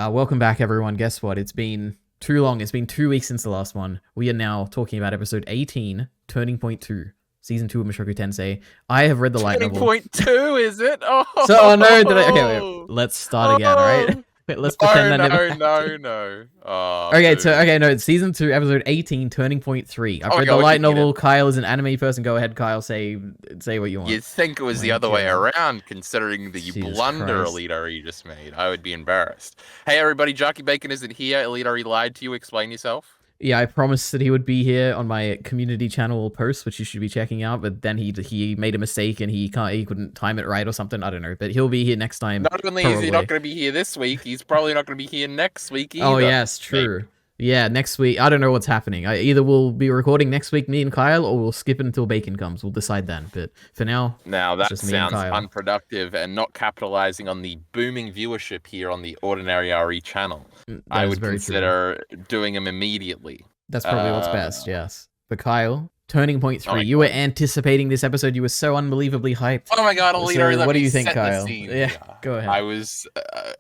Welcome back, everyone. Guess what? It's been too long. It's been 2 weeks since the last one. We are now talking about episode 18, Turning Point 2, Season 2 of Mushoku Tensei. I have read the light Turning novel. point two, is it? Oh, Oh no, okay, wait, let's start again, alright? oh. Let's pretend that never No. Oh, no, it's Season 2, Episode 18, Turning Point 3. I've Oh my read God, the what light you mean? novel. Kyle is an anime person. Go ahead, Kyle. Say what you want. You'd think it was the My other way God. around, considering the Jesus blunder Christ. EliteAri just made. I would be embarrassed. Hey, everybody, Jarkey Bacon isn't here. EliteAri lied to you. Explain yourself. Yeah, I promised that he would be here on my community channel post, which you should be checking out. But then he made a mistake and he couldn't time it right or something. I don't know, but he'll be here next time. Not only is he not going to be here this week, he's probably not going to be here next week either. Oh yes, true. Maybe. Yeah, next week. I don't know what's happening. Either we'll be recording next week, me and Kyle, or we'll skip it until Bacon comes. We'll decide then. But for now, that just sounds unproductive and not capitalizing on the booming viewership here on the EliteAri channel. I would consider doing them immediately. That's probably what's best, yes. But Kyle, Turning Point 3, you were anticipating this episode. You were so unbelievably hyped. Oh my God, EliteAri, so what do you think, Kyle? Yeah, go ahead.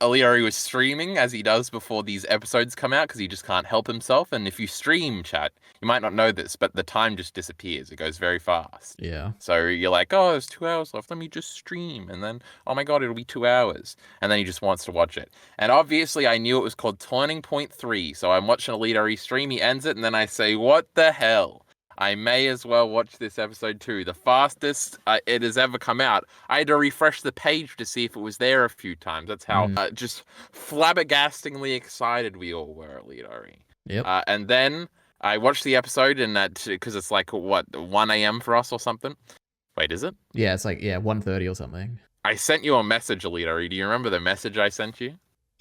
EliteAri was streaming, as he does before these episodes come out, because he just can't help himself. And if you stream, chat, you might not know this, but the time just disappears. It goes very fast. Yeah. So you're like, oh, there's 2 hours left. Let me just stream. And then, oh my God, it'll be 2 hours. And then he just wants to watch it. And obviously, I knew it was called Turning Point 3. So I'm watching EliteAri stream. He ends it. And then I say, what the hell? I may as well watch this episode too. The fastest it has ever come out. I had to refresh the page to see if it was there a few times. That's how just flabbergastingly excited we all were, EliteAri. Yep. And then I watched the episode, and that because it's like what 1 a.m. for us or something. Wait, is it? Yeah, it's like 1:30 or something. I sent you a message, EliteAri. Do you remember the message I sent you?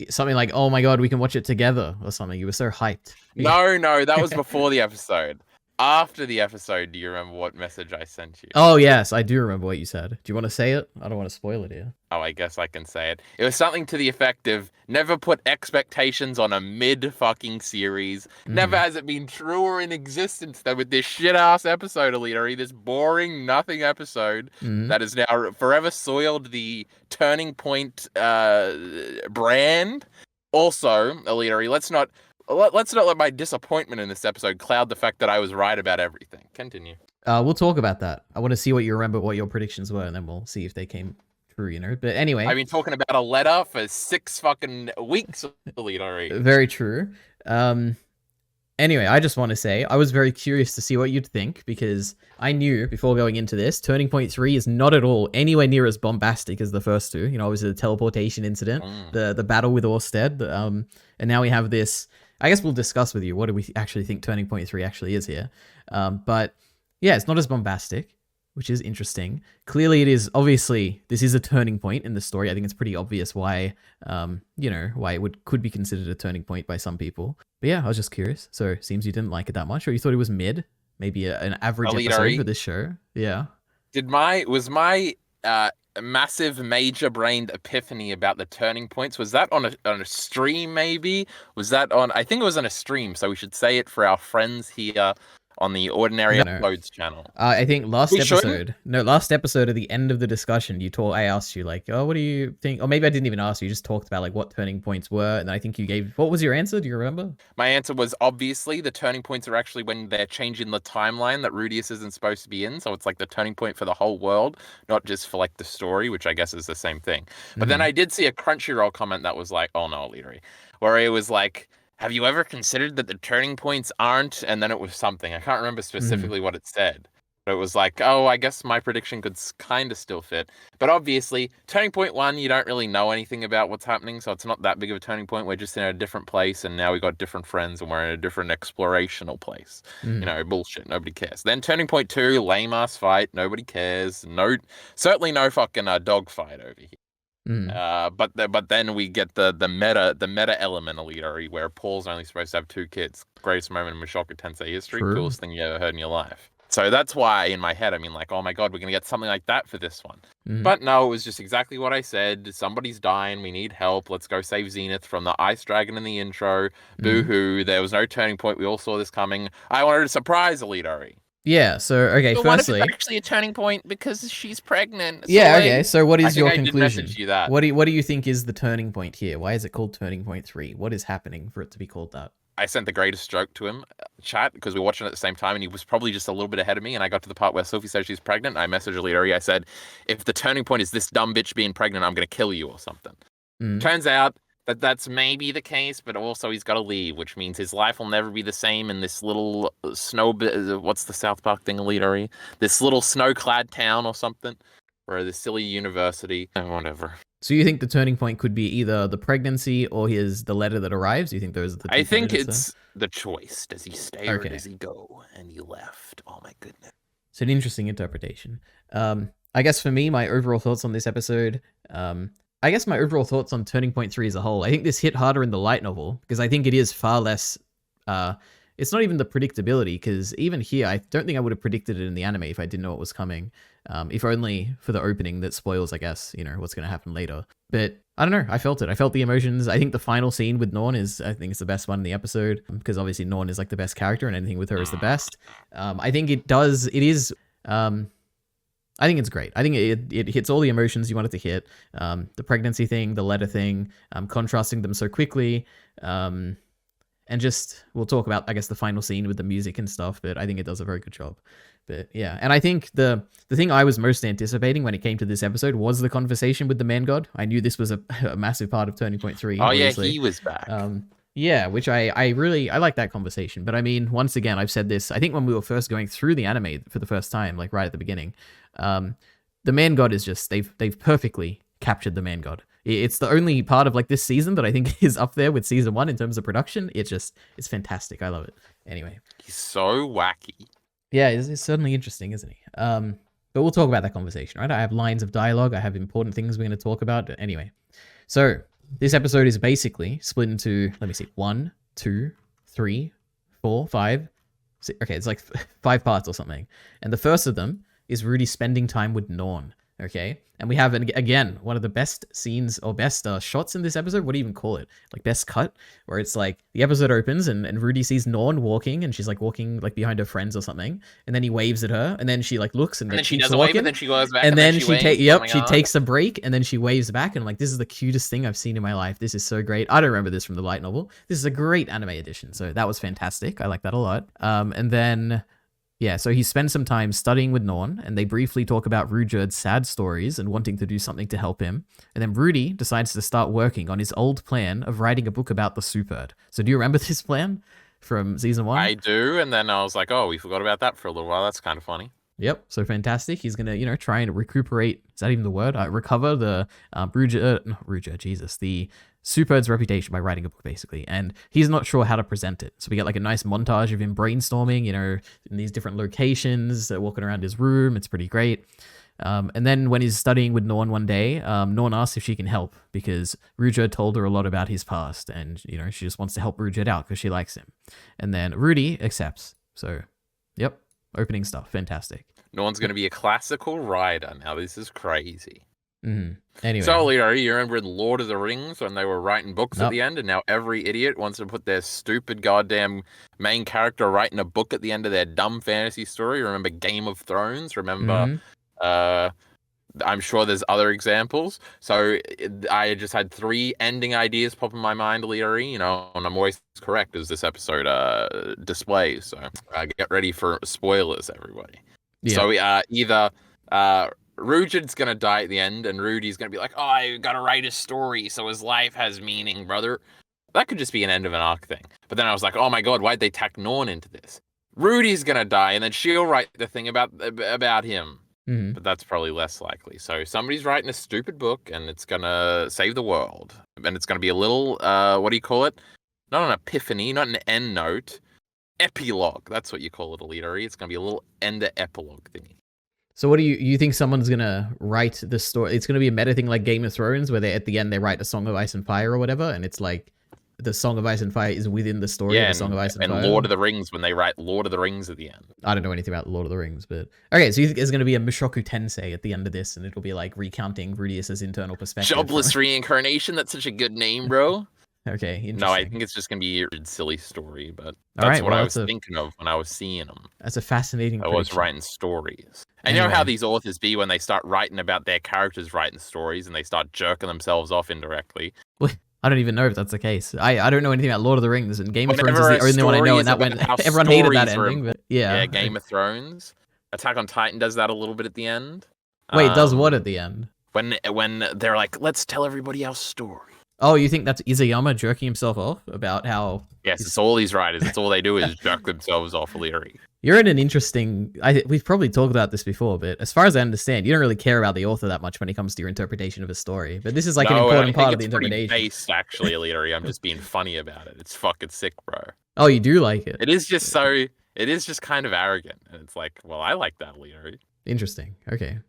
Something like, "Oh my God, we can watch it together" or something. You were so hyped. No, that was before the episode. After the episode, do you remember what message I sent you? Oh, yes, I do remember what you said. Do you want to say it? I don't want to spoil it here. Oh, I guess I can say it. It was something to the effect of, never put expectations on a mid-fucking series. Never has it been truer in existence than with this shit-ass episode, EliteAri. This boring, nothing episode that has now forever soiled the Turning Point brand. Also, EliteAri, let's not let my disappointment in this episode cloud the fact that I was right about everything. Continue. We'll talk about that. I want to see what you remember, what your predictions were, and then we'll see if they came true, But anyway. I've been talking about a letter for 6 fucking weeks, EliteAri. Very true. Anyway, I just want to say, I was very curious to see what you'd think, because I knew, before going into this, Turning Point 3 is not at all anywhere near as bombastic as the first two. Obviously the teleportation incident, the battle with Orsted, and now we have this. I guess we'll discuss with you what do we actually think Turning Point 3 actually is here. But yeah, it's not as bombastic, which is interesting. Clearly it is, obviously, this is a turning point in the story. I think it's pretty obvious why, why it could be considered a turning point by some people. But yeah, I was just curious. So it seems you didn't like it that much, or you thought it was mid, maybe an average episode for this show. Yeah. Was my massive major brained epiphany about the turning points, was that on a stream? Maybe was that on, I think it was on a stream, so we should say it for our friends here on the EliteAri Uploads channel. I think last episode at the end of the discussion, I asked you like, oh, what do you think? Or maybe I didn't even ask you, just talked about like what turning points were, and I think you gave, what was your answer? Do you remember? My answer was, obviously the turning points are actually when they're changing the timeline that Rudius isn't supposed to be in, so it's like the turning point for the whole world, not just for like the story, which I guess is the same thing. But then I did see a Crunchyroll comment that was like, oh no, EliteAri, where it was like, have you ever considered that the turning points aren't? And then it was something. I can't remember specifically what it said. But it was like, oh, I guess my prediction could kind of still fit. But obviously, turning point 1, you don't really know anything about what's happening. So it's not that big of a turning point. We're just in a different place. And now we got different friends and we're in a different explorational place. Bullshit. Nobody cares. Then turning point 2, lame ass fight. Nobody cares. Certainly no fucking dog fight over here. But then we get the meta element, EliteAri, where Paul's only supposed to have 2 kids. Greatest moment in Mushoku Tensei history. True. Coolest thing you ever heard in your life. So that's why in my head, I mean, like, oh my God, we're gonna get something like that for this one. But no, it was just exactly what I said. Somebody's dying. We need help. Let's go save Zenith from the ice dragon in the intro. Boo hoo. There was no turning point. We all saw this coming. I wanted to surprise EliteAri. Yeah, so okay, But what if it's firstly, actually a turning point because she's pregnant? So yeah, like, okay. So what I is think your I did conclusion? message you that. What do you think is the turning point here? Why is it called turning point 3? What is happening for it to be called that? I sent the greatest joke to him, chat, because we were watching it at the same time, and he was probably just a little bit ahead of me. And I got to the part where Sophie says she's pregnant. And I messaged EliteAri. I said, "If the turning point is this dumb bitch being pregnant, I'm gonna kill you or something." Mm. Turns out that that's maybe the case, but also he's got to leave, which means his life will never be the same in this little what's the South Park thing, EliteAri? This little snow-clad town or something, or this silly university, whatever. So you think the turning point could be either the pregnancy or the letter that arrives? You think those are the two I think candidates there? it's the choice. Does he stay or does he go? And he left. Oh my goodness. It's an interesting interpretation. I guess for me, my overall thoughts on this episode, I guess my overall thoughts on Turning Point 3 as a whole, I think this hit harder in the light novel because I think it is far less. It's not even the predictability because even here, I don't think I would have predicted it in the anime if I didn't know it was coming. If only for the opening that spoils, I guess, what's going to happen later. But I don't know. I felt it. I felt the emotions. I think the final scene with Norn I think it's the best one in the episode because obviously Norn is like the best character and anything with her is the best. I think it is. I think it's great. I think it hits all the emotions you want it to hit. The pregnancy thing, the letter thing, contrasting them so quickly. And just, we'll talk about, I guess, the final scene with the music and stuff, but I think it does a very good job. But yeah, and I think the thing I was most anticipating when it came to this episode was the conversation with the man god. I knew this was a massive part of Turning Point 3. Oh obviously. yeah, he was back. Yeah, which I really like that conversation. But I mean, once again, I've said this, I think when we were first going through the anime for the first time, like right at the beginning, the man god is just, they've perfectly captured the man god. It's the only part of like this season that I think is up there with season 1 in terms of production. It's fantastic. I love it. Anyway. He's so wacky. Yeah, it's certainly interesting, isn't he? But we'll talk about that conversation, right? I have lines of dialogue. I have important things we're going to talk about. Anyway, so this episode is basically split into, let me see, 1, 2, 3, 4, 5. Okay, it's like 5 parts or something. And the first of them is Rudy spending time with Norn. Okay, and we have, again, one of the best scenes or best shots in this episode. What do you even call it? Like best cut, where it's like the episode opens and Rudy sees Norn walking and she's like walking like behind her friends or something, and then he waves at her and then she like looks and then she does wave and then she goes back and then she she takes a break and then she waves back and I'm like, this is the cutest thing I've seen in my life. This is so great. I don't remember this from the light novel. This is a great anime edition, so that was fantastic. I like that a lot. And then. Yeah, so he spends some time studying with Norn, and they briefly talk about Ruger's sad stories and wanting to do something to help him. And then Rudy decides to start working on his old plan of writing a book about the Superd. So do you remember this plan from season 1? I do, and then I was like, oh, we forgot about that for a little while. That's kind of funny. Yep, so fantastic. He's going to, try and recuperate, is that even the word? Recover the the Superd's reputation by writing a book, basically. And he's not sure how to present it. So we get like a nice montage of him brainstorming, in these different locations, walking around his room. It's pretty great. And then when he's studying with Norn one day, Norn asks if she can help because Ruger told her a lot about his past. And, she just wants to help Ruger out because she likes him. And then Rudy accepts. So, yep. Opening stuff. Fantastic. Norn's going to be a classical writer. Now, this is crazy. Mm-hmm. Anyway. So, Leo, you remember in Lord of the Rings when they were writing books at the end, and now every idiot wants to put their stupid goddamn main character writing a book at the end of their dumb fantasy story? Remember Game of Thrones? Remember, I'm sure there's other examples. So I just had 3 ending ideas pop in my mind, Leary, and I'm always correct as this episode displays. So get ready for spoilers, everybody. Yeah. So either Ruger's gonna die at the end, and Rudy's gonna be like, "Oh, I gotta write a story so his life has meaning, brother." That could just be an end of an arc thing. But then I was like, "Oh my god, why'd they tack Norn into this?" Rudy's gonna die, and then she'll write the thing about him. Mm-hmm. But that's probably less likely. So somebody's writing a stupid book, and it's gonna save the world, and it's gonna be a little what do you call it? Not an epiphany, not an end note, epilogue. That's what you call it, EliteAri. It's gonna be a little end epilogue thingy. So what do you think someone's gonna write the story? It's gonna be a meta thing like Game of Thrones, where they at the end they write a Song of Ice and Fire or whatever, and it's like the Song of Ice and Fire is within the story of the Song of Ice and Fire. And Lord of the Rings when they write Lord of the Rings at the end. I don't know anything about Lord of the Rings, but okay. So you think there's gonna be a Mushoku Tensei at the end of this, and it'll be like recounting Rudius's internal perspective. Jobless reincarnation. That's such a good name, bro. Okay, No, I interesting. think it's just gonna be a silly story, but All that's right, what well I was thinking of when I was seeing them. that's a fascinating I was prediction. writing stories. And you know how Anyway, these authors be when they start writing about their characters writing stories and they start jerking themselves off indirectly. I don't even know if that's the case. I don't know anything about Lord of the Rings, and Game of Thrones is Whenever the a only one I story know, and is that about went. how Everyone hated that stories are ending, but important, yeah, yeah. Game of Thrones, Attack on Titan does that a little bit at the end. Wait, does what at Um, the end? when they're like, let's tell everybody our story. Oh, you think that's Izayama jerking himself off about how Yes, it's he's. all these writers. It's all they do is jerk themselves off, Leary. You're in an interesting. We've probably talked about this before, but as far as I understand, you don't really care about the author that much when it comes to your interpretation of a story. But this is like an No, and I important think part of the it's pretty interpretation. based, actually, Leary. I'm just being funny about it. It's fucking sick, bro. Oh, you do like it. It is just so. It is just kind of arrogant, and it's like, well, I like that, Leary. Interesting. Okay.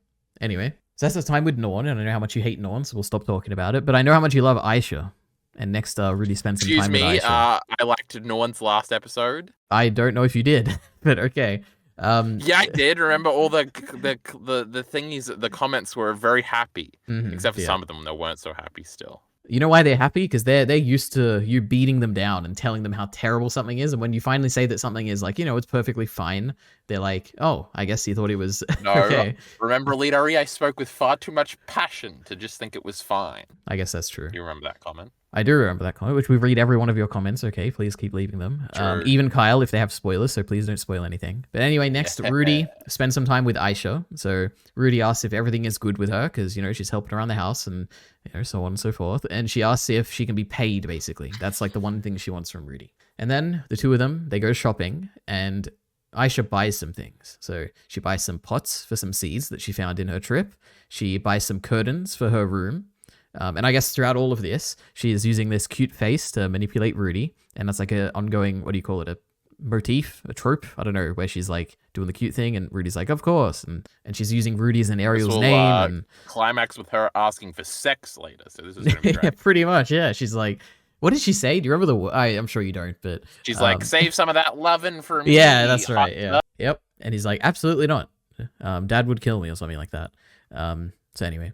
Anyway, so that's the time with Norn, and I know how much you hate Norn, so we'll stop talking about it. But I know how much you love Aisha. And next, Rudy spent some Excuse time with me. Aisha. I liked no one's last episode. I don't know if you did, but okay. Yeah, I did. Remember all the thingies. The comments were very happy, except for yeah. some of them that weren't so happy still. You know why they're happy? Because they're used to you beating them down and telling them how terrible something is, and when you finally say that something is like, it's perfectly fine, they're like, oh, I guess you thought it was No, okay. remember, EliteAri, I spoke with far too much passion to just think it was fine. I guess that's true. Do you remember that comment? I do remember that comment, which we read every one of your comments. Okay, please keep leaving them. True. Even Kyle, if they have spoilers, so please don't spoil anything. But anyway, next, Rudy spends some time with Aisha. So Rudy asks if everything is good with her because, she's helping around the house and, so on and so forth. And she asks if she can be paid, basically. That's like the one thing she wants from Rudy. And then the two of them, they go shopping and Aisha buys some things. So she buys some pots for some seeds that she found in her trip. She buys some curtains for her room. And I guess throughout all of this, she is using this cute face to manipulate Rudy. And that's like an ongoing, what do you call it? A motif, a trope? I don't know, where she's like doing the cute thing and Rudy's like, of course. And she's using Rudy's and Ariel's name. And climax with her asking for sex later. So this is going to be great. Yeah, pretty much. Yeah. She's like, what did she say? Do you remember I'm sure you don't, but she's like, save some of that lovin' for me. Yeah, that's right. Yeah. Yep. And he's like, absolutely not. Dad would kill me or something like that. So anyway,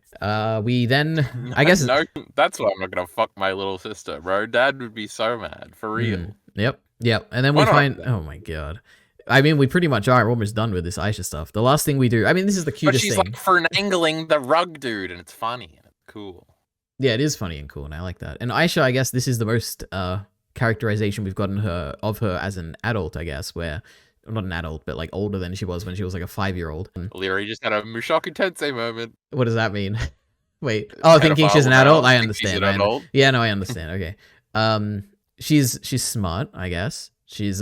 we then, I guess... No, that's why I'm not going to fuck my little sister, bro. Dad would be so mad, for real. Yep. And then we find... Oh my god. I mean, we pretty much are almost done with this Aisha stuff. The last thing we do... I mean, this is the cutest thing. But she's like finagling the rug dude, and it's funny and it's cool. Yeah, it is funny and cool, and I like that. And Aisha, I guess this is the most characterization we've gotten of her as an adult, I guess, where... Not an adult, but like older than she was when she was like a 5-year-old. Leary just had a Mushoku Tensei moment. What does that mean? Wait. Oh, thinking she's an adult? I understand. Yeah, no, I understand. Okay. She's smart, I guess. She's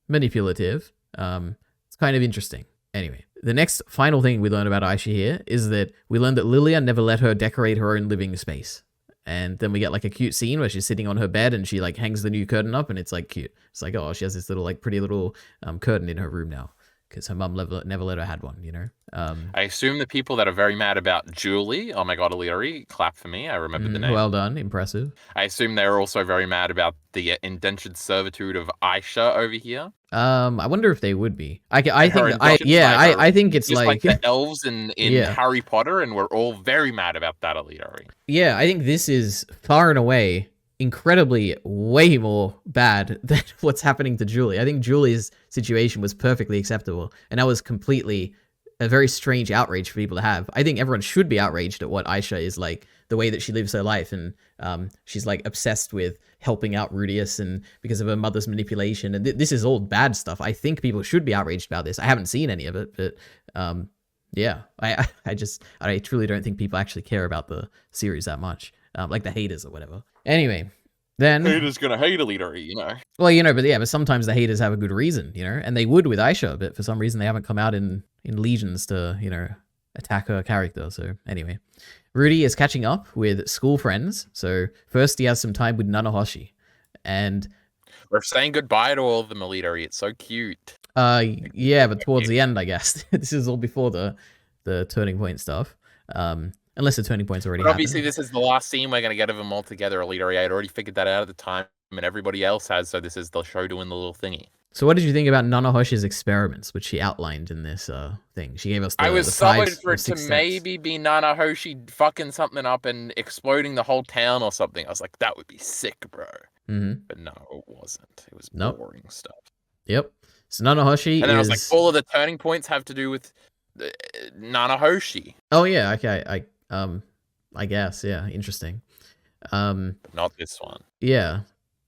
manipulative. It's kind of interesting. Anyway, the next final thing we learn about Aisha here is that we learned that Lilia never let her decorate her own living space. And then we get like a cute scene where she's sitting on her bed and she like hangs the new curtain up and it's like cute. It's like, oh, she has this little like pretty little curtain in her room now because her mum never let her had one, I assume the people that are very mad about Julie, oh my god, EliteAri, clap for me, I remember the name. Well done, impressive. I assume they're also very mad about the indentured servitude of Aisha over here. I wonder if they would be. I think it's just like the elves in Harry Potter, and we're all very mad about that, EliteAri. Yeah, I think this is far and away incredibly way more bad than what's happening to Julie. I think Julie's situation was perfectly acceptable, and that was completely a very strange outrage for people to have. I think everyone should be outraged at what Aisha is like, the way that she lives her life, and she's like obsessed with helping out Rudius and because of her mother's manipulation, and this is all bad stuff. I think people should be outraged about this. I haven't seen any of it, but yeah, I truly don't think people actually care about the series that much, like the haters or whatever. Anyway, then haters gonna hate EliteAri, Well, but sometimes the haters have a good reason, and they would with Aisha, but for some reason they haven't come out in legions to, attack her character. So anyway, Rudy is catching up with school friends. So first he has some time with Nanahoshi, and we're saying goodbye to all of them, EliteAri. It's so cute. Yeah, but towards the end, I guess. This is all before the turning point stuff. Unless the turning point's already happened. Obviously, this is the last scene we're going to get of them all together, EliteAri. I had already figured that out at the time, and everybody else has, so this is the show doing the little thingy. So what did you think about Nanahoshi's experiments, which she outlined in this thing? She gave us I was the so five excited for or it to six steps. maybe be Nanahoshi fucking something up and exploding the whole town or something. I was like, that would be sick, bro. Mm-hmm. But no, it wasn't. It was Nope. boring stuff. Yep. So Nanahoshi And then I was like, is. all of the turning points have to do with Nanahoshi. Oh yeah. Okay. I guess. Yeah. Interesting. But not this one. Yeah.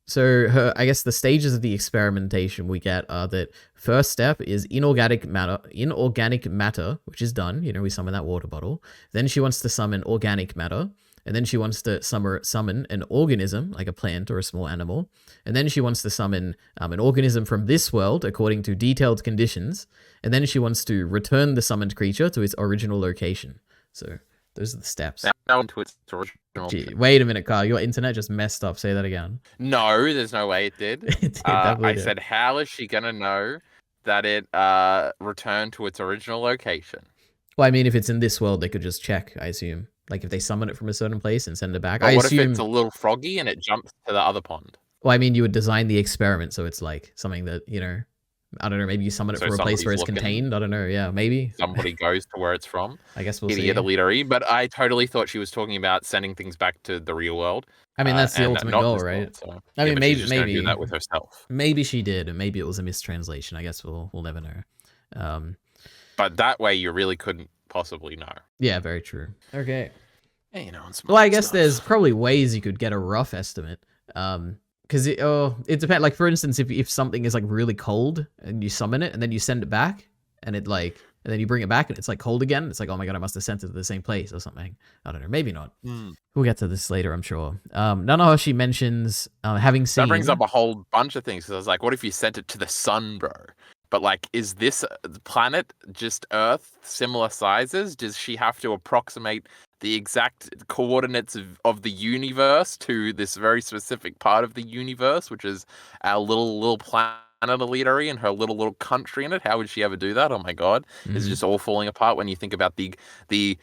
So I guess the stages of the experimentation we get are that first step is inorganic matter, which is done. You know, we summon that water bottle. Then she wants to summon organic matter. And then she wants to summon an organism, like a plant or a small animal. And then she wants to summon an organism from this world according to detailed conditions. And then she wants to return the summoned creature to its original location. So those are the steps. Now into its original. Gee, wait a minute, Carl. Your internet just messed up. Say that again. No, there's no way it did. It did, definitely I did. said, how is she gonna know that it returned to its original location? Well, I mean, if it's in this world, they could just check, I assume. Like, if they summon it from a certain place and send it back. But what if it's a little froggy and it jumps to the other pond? Well, I mean, you would design the experiment so it's like something that, you know, I don't know, maybe you summon it So from a place where it's somebody's looking. contained. I don't know. Yeah, maybe. Somebody goes to where it's from. I guess we'll see. Idiot EliteAri. But I totally thought she was talking about sending things back to the real world. I mean, that's the ultimate goal, right? World, so. I mean, but maybe she's just gonna do that with herself. Maybe she did, and maybe it was a mistranslation. I guess we'll never know. But that way, you really couldn't possibly know. Yeah, very true. Okay. Yeah, you know. Well, I guess there's probably ways you could get a rough estimate. Because it depends. Like, for instance, if something is like really cold and you summon it and then you send it back and it like, and then you bring it back and it's like cold again, it's like, oh my god, I must have sent it to the same place or something. I don't know. Maybe not. We'll get to this later, I'm sure. Nanahoshi mentions having seen. That brings up a whole bunch of things. So I was like, what if you sent it to the sun, bro? But like, is this planet just Earth, similar sizes? Does she have to approximate the exact coordinates of the universe to this very specific part of the universe, which is our little planet EliteAri and her little country in it? How would she ever do that? Oh my god. It's just all falling apart when you think about the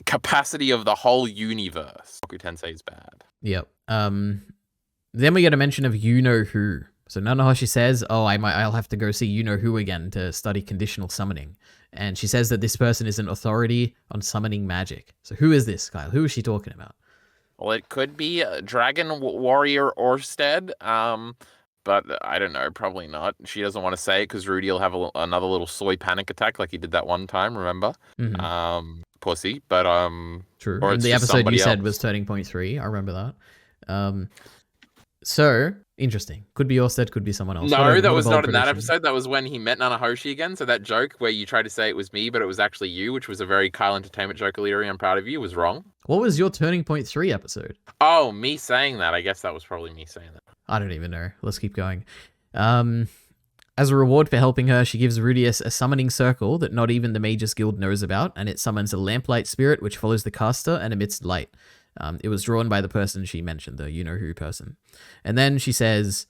capacity of the whole universe. Mushoku Tensei is bad. Yep. Then we get a mention of you-know-who. So Nanahoshi says, oh, I'll have to go see you-know-who again to study conditional summoning. And she says that this person is an authority on summoning magic. So who is this, Kyle? Who is she talking about? Well, it could be Dragon Warrior Orsted, but I don't know, probably not. She doesn't want to say it because Rudy will have another little soy panic attack like he did that one time, remember? Pussy, but True. Or in the episode you said was turning point 3. I remember that. So interesting. Could be Orsted, could be someone else. No, that was not in that episode. That was when he met Nanahoshi again. So that joke where you tried to say it was me, but it was actually you, which was a very Kyle Entertainment joke, EliteAri, I'm proud of you, was wrong. What was your turning point 3 episode? Oh, me saying that. I guess that was probably me saying that. I don't even know. Let's keep going. As a reward for helping her, she gives Rudy a summoning circle that not even the Mages Guild knows about, and it summons a lamplight spirit which follows the caster and emits light. It was drawn by the person she mentioned, the you-know-who person. And then she says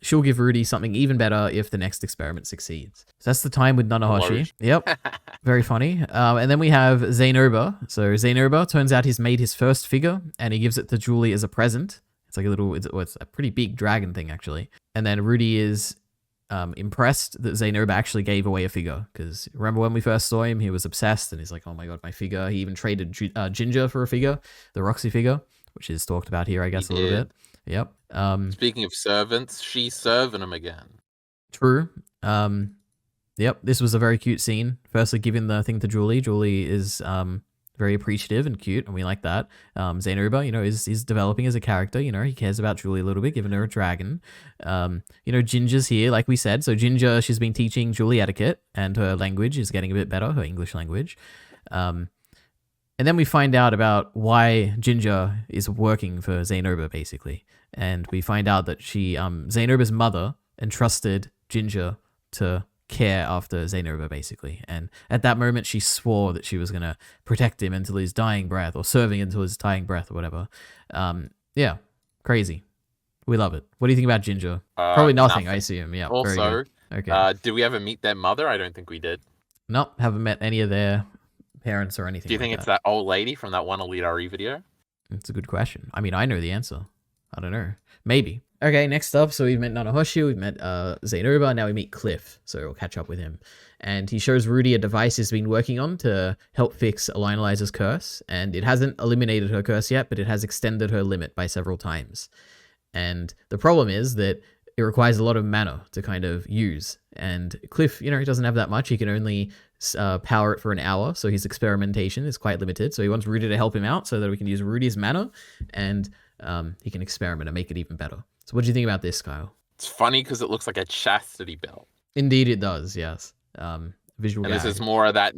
she'll give Rudy something even better if the next experiment succeeds. So that's the time with Nanahoshi. Yep. Very funny. And then we have Zainoba. So Zainoba, turns out he's made his first figure, and he gives it to Julie as a present. It's like it's a pretty big dragon thing, actually. And then Rudy is impressed that Zainoba actually gave away a figure, because remember when we first saw him, he was obsessed and he's like, oh my god, my figure. He even traded Ginger for a figure, the Roxy figure, which is talked about here, I guess, a little bit. Yep. Speaking of servants, she's serving him again. True. Yep, this was a very cute scene. Firstly, giving the thing to Julie. Julie is very appreciative and cute, and we like that. Zainoba, you know, is developing as a character. You know, he cares about Julie a little bit, giving her a dragon. You know, Ginger's here, like we said. So Ginger, she's been teaching Julie etiquette, and her language is getting a bit better, her English language. And then we find out about why Ginger is working for Zainoba, basically. And we find out that Zainoba's mother entrusted Ginger to care after Zainoba, basically. And at that moment, she swore that she was going to protect him until his dying breath, or serving until his dying breath, or whatever. Yeah, crazy. We love it. What do you think about Ginger? Probably nothing, I assume. Yeah. Also, okay. Did we ever meet their mother? I don't think we did. Nope, haven't met any of their parents or anything. Do you think it's that old lady from that one EliteAri video? It's a good question. I mean, I know the answer. I don't know. Maybe. Okay, next up, so we've met Nanahoshi, we've met Zainoba, now we meet Cliff, so we'll catch up with him. And he shows Rudy a device he's been working on to help fix Eliza's curse, and it hasn't eliminated her curse yet, but it has extended her limit by several times. And the problem is that it requires a lot of mana to kind of use. And Cliff, you know, he doesn't have that much. He can only power it for an hour, so his experimentation is quite limited. So he wants Rudy to help him out so that we can use Rudy's mana, and he can experiment and make it even better. So what do you think about this, Kyle? It's funny because it looks like a chastity belt. Indeed it does, yes. Visual And gag. this is more of that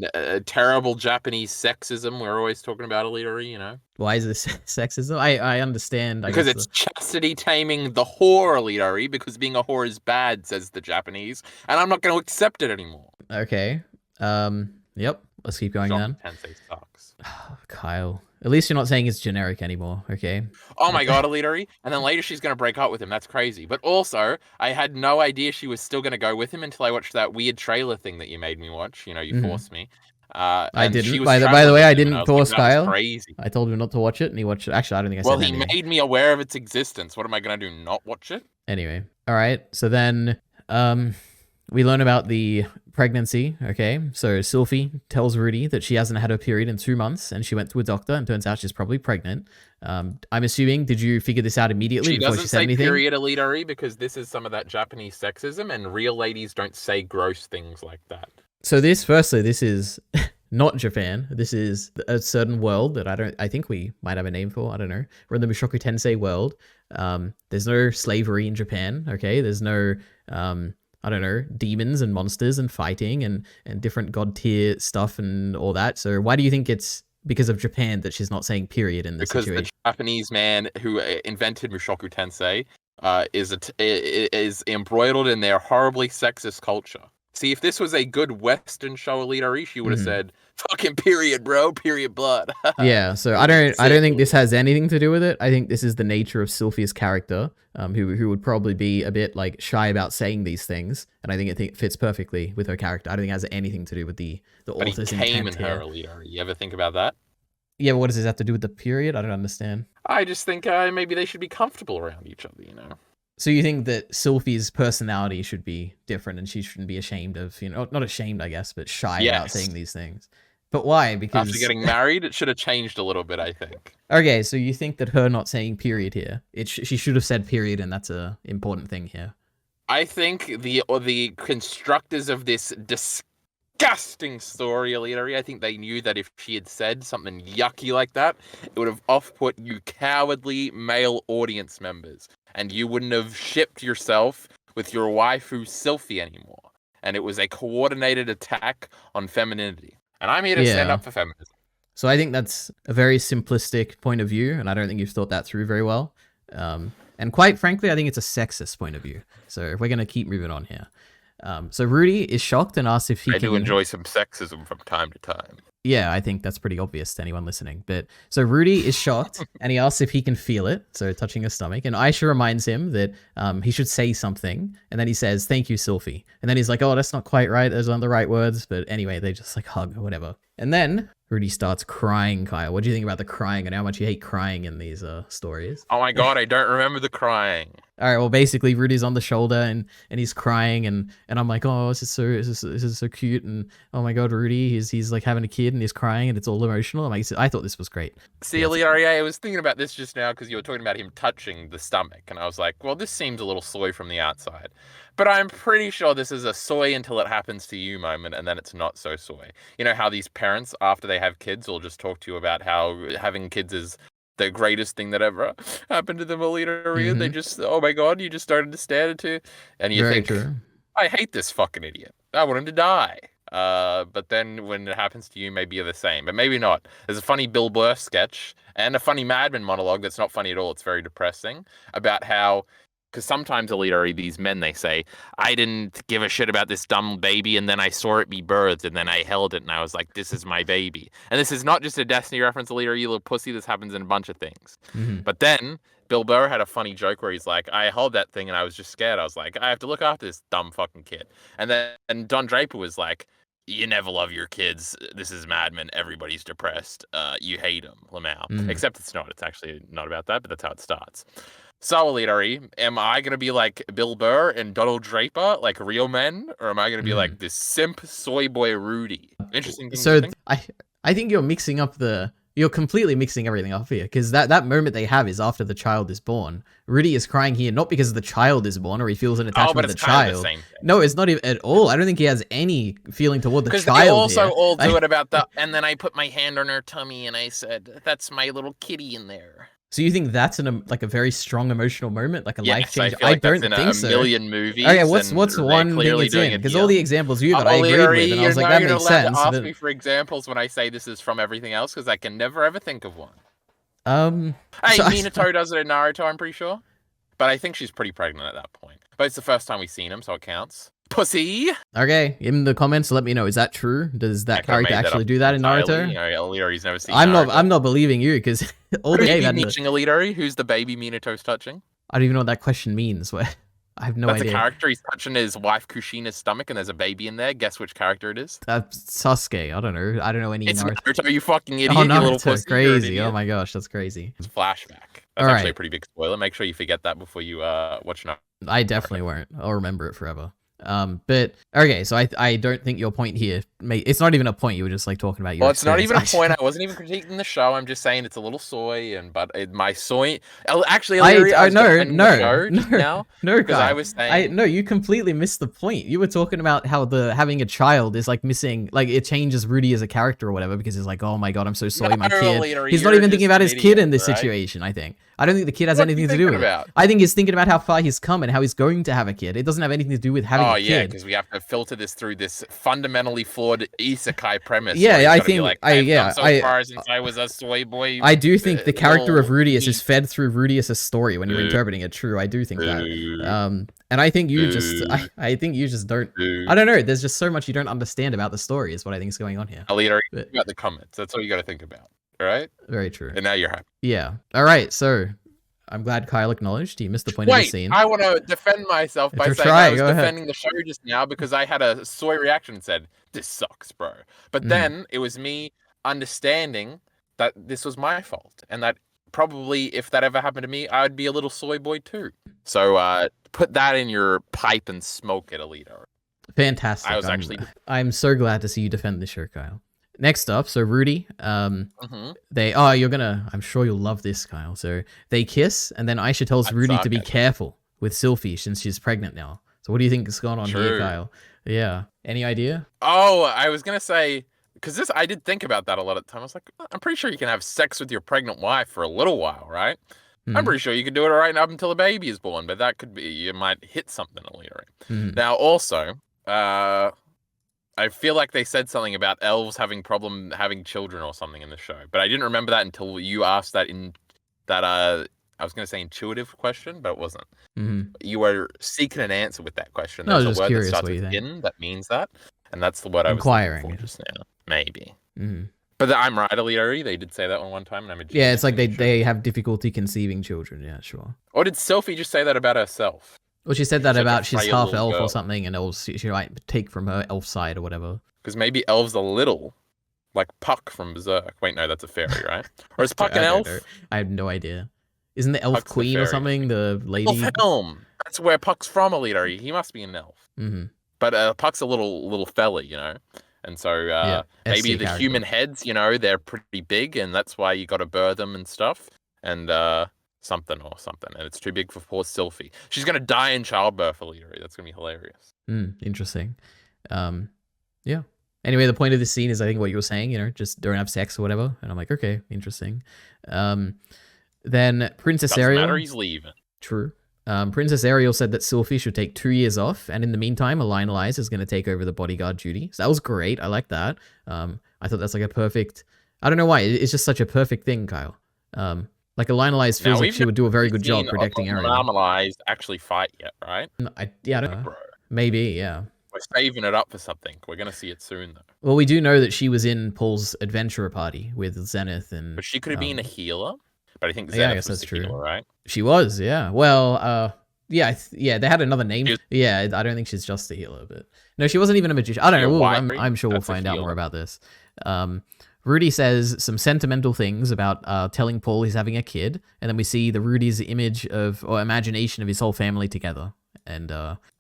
terrible Japanese sexism we're always talking about, EliteAri, you know? Why is this sexism? I understand. Because it's chastity taming the whore, EliteAri, because being a whore is bad, says the Japanese, and I'm not going to accept it anymore. Okay. Yep. Let's keep going Mushoku then. Tensei sucks. Kyle. At least you're not saying it's generic anymore, okay? Oh my god, EliteAri. And then later she's going to break up with him. That's crazy. But also, I had no idea she was still going to go with him until I watched that weird trailer thing that you made me watch. You know, you forced me. I didn't. By the way, I didn't force Kyle. Crazy. I told him not to watch it, and he watched it. Actually, I don't think I said that. Well, he made me aware of its existence. What am I going to do, not watch it? Anyway. All right. So then we learn about the pregnancy, okay? So Sylphie tells Rudy that she hasn't had her period in 2 months, and she went to a doctor, and turns out she's probably pregnant. I'm assuming, did you figure this out immediately before she said anything? She doesn't say period, EliteAri, because this is some of that Japanese sexism, and real ladies don't say gross things like that. So this is not Japan. This is a certain world that I think we might have a name for. I don't know. We're in the Mushoku Tensei world. There's no slavery in Japan, okay? There's no, I don't know, demons and monsters and fighting and different god tier stuff and all that. So why do you think it's because of Japan that she's not saying period in this situation? Because the Japanese man who invented Mushoku Tensei is embroiled in their horribly sexist culture. See, if this was a good Western show, EliteAri, she would have said, "Fucking period, bro, period blood." Yeah, so I don't think this has anything to do with it. I think this is the nature of Sylphie's character, who would probably be a bit like shy about saying these things, and I think it fits perfectly with her character. I don't think it has anything to do with the author's intent. But he came in her, EliteAri. You ever think about that? Yeah, but what does this have to do with the period? I don't understand. I just think maybe they should be comfortable around each other, you know? So you think that Sylphie's personality should be different and she shouldn't be ashamed of, you know, not ashamed, I guess, but shy about saying these things. But why? Because after getting married, it should have changed a little bit, I think. Okay, so you think that her not saying period here, she should have said period, and that's a important thing here. I think the constructors of this disgusting story, EliteAri, I think they knew that if she had said something yucky like that, it would have off-put you cowardly male audience members. And you wouldn't have shipped yourself with your waifu Sylphie anymore. And it was a coordinated attack on femininity. And I'm here to stand up for feminism. So I think that's a very simplistic point of view, and I don't think you've thought that through very well. And quite frankly, I think it's a sexist point of view. So we're going to keep moving on here. So Rudy is shocked and asks if he can... I do enjoy some sexism from time to time. Yeah, I think that's pretty obvious to anyone listening. But so Rudy is shocked and he asks if he can feel it, so touching his stomach. And Aisha reminds him that he should say something. And then he says, "Thank you, Sylphie." And then he's like, "Oh, that's not quite right. Those aren't the right words." But anyway, they just like hug or whatever. And then Rudy starts crying, Kyle. What do you think about the crying and how much you hate crying in these stories? Oh my god, I don't remember the crying. All right, well, basically, Rudy's on the shoulder and he's crying, and I'm like, oh, this is so cute, and oh my god, Rudy, he's like having a kid and he's crying and it's all emotional. I'm like, I thought this was great. See, EliteAri, I was thinking about this just now because you were talking about him touching the stomach, and I was like, well, this seems a little soy from the outside, but I'm pretty sure this is a soy until it happens to you moment, and then it's not so soy. You know how these parents, after they have kids, will just talk to you about how having kids is the greatest thing that ever happened to them, EliteAri. They just, oh my god, you just started to stand into, and you think, I hate this fucking idiot. I want him to die. But then when it happens to you, maybe you're the same, but maybe not. There's a funny Bill Burr sketch and a funny Mad Men monologue that's not funny at all. It's very depressing about how, because sometimes, EliteAri, these men, they say, I didn't give a shit about this dumb baby, and then I saw it be birthed, and then I held it, and I was like, this is my baby. And this is not just a Destiny reference, EliteAri, you little pussy. This happens in a bunch of things. But then Bill Burr had a funny joke where he's like, I held that thing, and I was just scared. I was like, I have to look after this dumb fucking kid. And then Don Draper was like, you never love your kids. This is Mad Men. Everybody's depressed. You hate them, Lamau. Except it's not. It's actually not about that, but that's how it starts. So, EliteAri, am I gonna be like Bill Burr and Donald Draper, like real men, or am I gonna be like this simp soy boy Rudy? Interesting thing to So think. I think you're completely mixing everything up here, because that moment they have is after the child is born. Rudy is crying here not because the child is born or he feels an attachment but to the it's kind of child. the same thing. No, it's not even at all. I don't think he has any feeling toward the child. Because they also here. all do it about the. And then I put my hand on her tummy and I said, "That's my little kitty in there." So you think that's like a very strong emotional moment, like a life change? I don't that's in think a so. million movies. Okay, what's one thing it's in? Because all the examples you got, I agreed with, and I was like, that makes sense. Ask me for examples when I say this is from everything else, because I can never ever think of one. Hey, so Minato does it in Naruto, I'm pretty sure, but I think she's pretty pregnant at that point. But it's the first time we've seen him, so it counts. Pussy. Okay, in the comments, let me know. Is that true? Does that character actually do that in Naruto? You know, EliteAri's never seen. I'm not believing you, because all the game touching EliteAri. Who's the baby Minato's touching? I don't even know what that question means. Where I have no idea. That's a character. He's touching his wife Kushina's stomach, and there's a baby in there. Guess which character it is? That's Sasuke. I don't know. I don't know any It's Naruto. Naruto, you fucking idiot. Oh, you little Naruto, pussy. crazy. Oh my gosh, that's crazy. It's flashback. That's All actually right. a pretty big spoiler. Make sure you forget that before you watch Naruto. I definitely won't. I'll remember it forever. But okay, so I don't think your point here, it's not even a point. You were just like talking about your. Well, it's not experience. even a point. I wasn't even critiquing the show. I'm just saying it's a little soy, my soy. Actually, No, because I was saying no. You completely missed the point. You were talking about how having a child is like missing, like it changes Rudy as a character or whatever, because it's like, oh my god, I'm so sorry, my kid. He's not even thinking about his kid in this situation. I don't think the kid has anything to do with it. I think he's thinking about how far he's come and how he's going to have a kid. It doesn't have anything to do with having a kid. Oh yeah, because we have to filter this through this fundamentally flawed isekai premise. Yeah, I think far since I was a soy boy. I do think the character of Rudius is fed through Rudius' story when you're interpreting it. True, I do think that. And I think you I think you just don't. I don't know. There's just so much you don't understand about the story. Is what I think is going on here. EliteAri, you got the comments. That's all you got to think about. All right. Very true. And now you're happy. Yeah. All right. So I'm glad Kyle acknowledged he missed the point of the scene. I want to defend myself by saying I was defending the show just now because I had a soy reaction and said, "This sucks, bro." But then it was me understanding that this was my fault and that probably if that ever happened to me, I would be a little soy boy too. So put that in your pipe and smoke it, EliteAri. Fantastic. I'm so glad to see you defend the show, Kyle. Next up, so Rudy, I'm sure you'll love this, Kyle. So they kiss, and then Aisha tells Rudy to be careful with Sylphie since she's pregnant now. So what do you think is going on here, Kyle? Yeah. Any idea? Oh, I was going to say, because I did think about that a lot of the time. I was like, I'm pretty sure you can have sex with your pregnant wife for a little while, right? I'm pretty sure you could do it right up until the baby is born, but that could be, you might hit something later. Now, also, I feel like they said something about elves having problem having children or something in the show, but I didn't remember that until you asked that in that I was going to say intuitive question, but it wasn't. You were seeking an answer with that question. No, I was There's just a word curious that starts what you with think. in that means that, and that's the word I was inquiring looking for just now. Maybe. But I'm right, EliteAri. They did say that one time, and I'm it's like they have difficulty conceiving children. Yeah, sure. Or did Sylphie just say that about herself? Well, she said that about she's half elf or something, and elves she might take from her elf side or whatever. Because maybe elves are little, like Puck from Berserk. Wait, no, that's a fairy, right? Or is Puck an elf? I have no idea. Isn't the elf Puck's queen or something the lady? Elfhelm. That's where Puck's from, EliteAri. He must be an elf. But Puck's a little fella, you know. And so maybe the human heads, you know, they're pretty big, and that's why you got to burr them and stuff. And something, and it's too big for poor Sylphie. She's gonna die in childbirth, EliteAri. That's gonna be hilarious. Interesting. Yeah. Anyway, the point of this scene is, I think, what you were saying. You know, just don't have sex or whatever. And I'm like, okay, interesting. Then Princess Ariel. Matter, he's leaving. True. Princess Ariel said that Sylphie should take 2 years off, and in the meantime, EliteAri is going to take over the bodyguard duty. So that was great. I like that. I thought that's like a perfect. I don't know why. It's just such a perfect thing, Kyle. Like EliteAri feels like she would do a very good job protecting Ariel. EliteAri actually fight yet, right? I don't know. Bro. Maybe, yeah. We're saving it up for something. We're going to see it soon, though. Well, we do know that she was in Paul's adventurer party with Zenith and. But she could have been a healer. But I think Zenith I guess that's true. Healer, right? She was, yeah. Well, yeah, they had another name. Yeah, I don't think she's just a healer, but no, she wasn't even a magician. I don't know. I'm sure we'll find out more about this. Rudy says some sentimental things about telling Paul he's having a kid, and then we see the Rudy's image of or imagination of his whole family together. And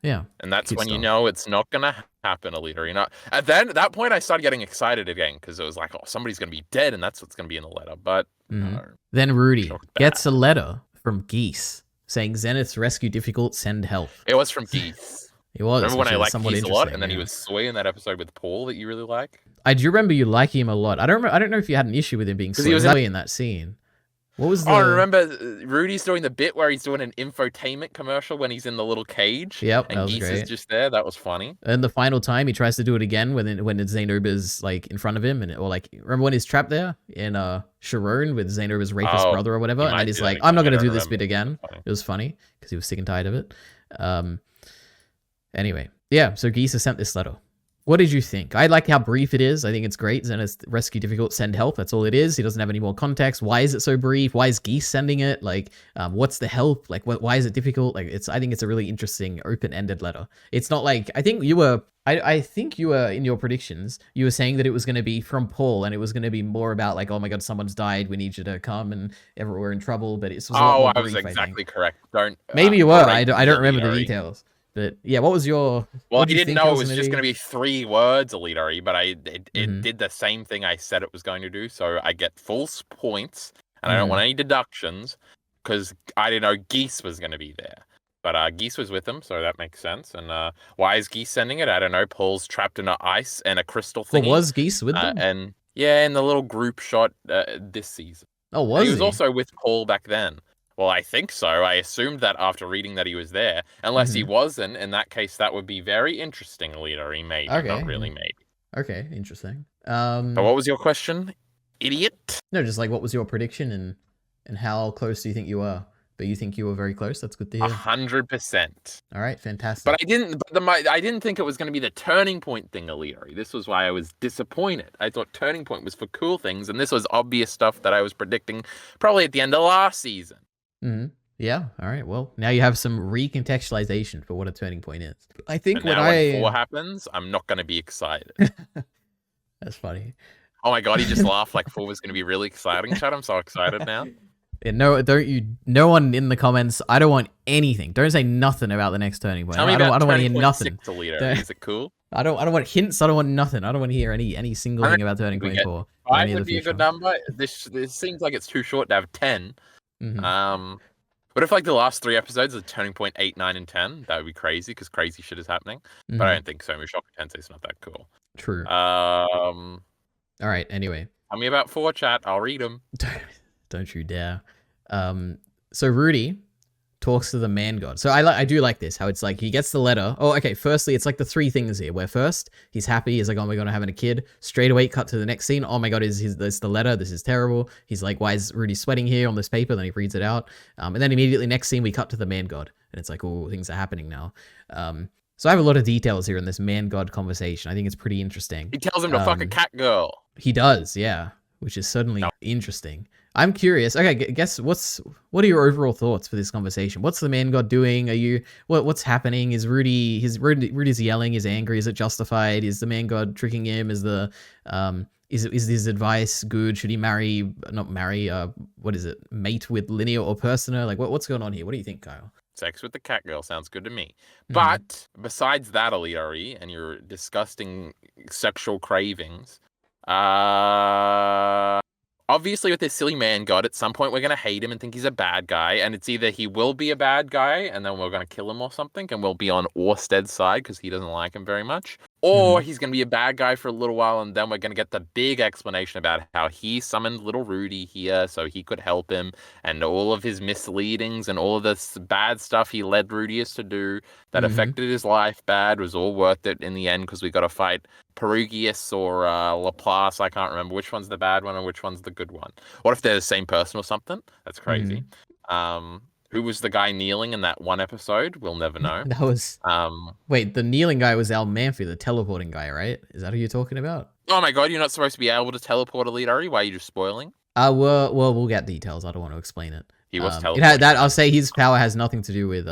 yeah, and that's when stuff. you know it's not gonna happen, EliteAri. You know, and then at that point I started getting excited again because it was like, oh, somebody's gonna be dead, and that's what's gonna be in the letter. But no. Then Rudy gets a letter from Geese saying Zenith's rescue difficult, send help. It was from Geese. It was. Remember when I liked Geese a lot, and then he was Sway in that episode with Paul that you really like? I do remember you liking him a lot. I don't know if you had an issue with him being Sway in that scene. What was the... Oh, I remember Rudy's doing the bit where he's doing an infotainment commercial when he's in the little cage. Yep, and Geese is just there. That was funny. And the final time he tries to do it again when Zainoba's like in front of him, or like remember when he's trapped there in Sharon with Zainoba's rapist brother or whatever, and then he's like, I'm not gonna do this bit again. It was funny because he was sick and tired of it. Anyway, yeah. So Geese has sent this letter. What did you think? I like how brief it is. I think it's great. Zenith's rescue difficult, send help. That's all it is. He doesn't have any more context. Why is it so brief? Why is Geese sending it? Like, what's the help? Like, why is it difficult? Like, I think it's a really interesting, open-ended letter. It's not like, I think you were in your predictions, you were saying that it was going to be from Paul and it was going to be more about like, oh my God, someone's died. We need you to come and we're in trouble. But it's a lot more brief, I was exactly correct. Maybe you were. I don't remember the details. But yeah, what was your... Well, I didn't know it was just going to be 3 words, EliteAri, but it did the same thing I said it was going to do. So I get false points, and I don't want any deductions, because I didn't know Geese was going to be there. But Geese was with him, so that makes sense. And why is Geese sending it? I don't know. Paul's trapped in an ice and a crystal thing. Well, was Geese with them? And yeah, in the little group shot this season. Oh, was he? He was also with Paul back then. Well, I think so. I assumed that after reading that he was there. Unless he wasn't, in that case, that would be very interesting, EliteAri. Maybe, not really maybe. Okay, interesting. But what was your question, idiot? No, just like what was your prediction and how close do you think you are? But you think you were very close? That's good to hear. 100%. All right, fantastic. But I didn't think it was going to be the turning point thing, EliteAri. This was why I was disappointed. I thought turning point was for cool things, and this was obvious stuff that I was predicting probably at the end of last season. Yeah. All right. Well, now you have some recontextualization for what a turning point is. I think when 4 happens, I'm not going to be excited. That's funny. Oh my God, he just laughed like 4 was going to be really exciting. Chad, I'm so excited now. Yeah, no one in the comments. I don't want anything. Don't say nothing about the next turning point. I don't want to hear nothing. Is it cool? I don't want hints. I don't want nothing. I don't want to hear any single thing about turning point 4. 5 would be a good number. This seems like it's too short to have 10. What if like the last 3 episodes are turning point 8, 9, and 10? That would be crazy because crazy shit is happening. But I don't think so. Mushoku Tensei is not that cool. True. All right. Anyway, tell me about 4, chat. I'll read them. Don't you dare. So Rudy talks to the man god. So I do like this, how it's like he gets the letter. Oh, okay. Firstly, it's like the 3 things here, where first he's happy. He's like, oh my God, I'm having a kid. Straight away, cut to the next scene. Oh my God, is the letter? This is terrible. He's like, why is Rudy sweating here on this paper? Then he reads it out. And then immediately next scene, we cut to the man god. And it's like, oh, things are happening now. So I have a lot of details here in this man god conversation. I think it's pretty interesting. He tells him to fuck a cat girl. He does, yeah. Which is certainly interesting. I'm curious. Okay, guess what are your overall thoughts for this conversation? What's the man god doing? What's happening? Is Rudy's yelling? Is angry? Is it justified? Is the man god tricking him? Is his advice good? Should he mate with Linear or Persona? Like what's going on here? What do you think, Kyle? Sex with the cat girl sounds good to me. But besides that, EliteAri, and your disgusting sexual cravings, obviously with this silly man god, at some point we're going to hate him and think he's a bad guy, and it's either he will be a bad guy and then we're going to kill him or something and we'll be on Orsted's side because he doesn't like him very much, or he's going to be a bad guy for a little while and then we're going to get the big explanation about how he summoned little Rudy here so he could help him, and all of his misleadings and all of this bad stuff he led Rudius to do that affected his life bad was all worth it in the end because we got to fight Perugius or Laplace. I can't remember which one's the bad one and which one's the good one. What if they're the same person or something? That's crazy. Who was the guy kneeling in that one episode? We'll never know. That was... Wait, the kneeling guy was Al Manfi, the teleporting guy, right? Is that who you're talking about? Oh my God, you're not supposed to be able to teleport, EliteAri? Why are you just spoiling? Well, we'll get details. I don't want to explain it. He was teleporting. I'll say his power has nothing to do with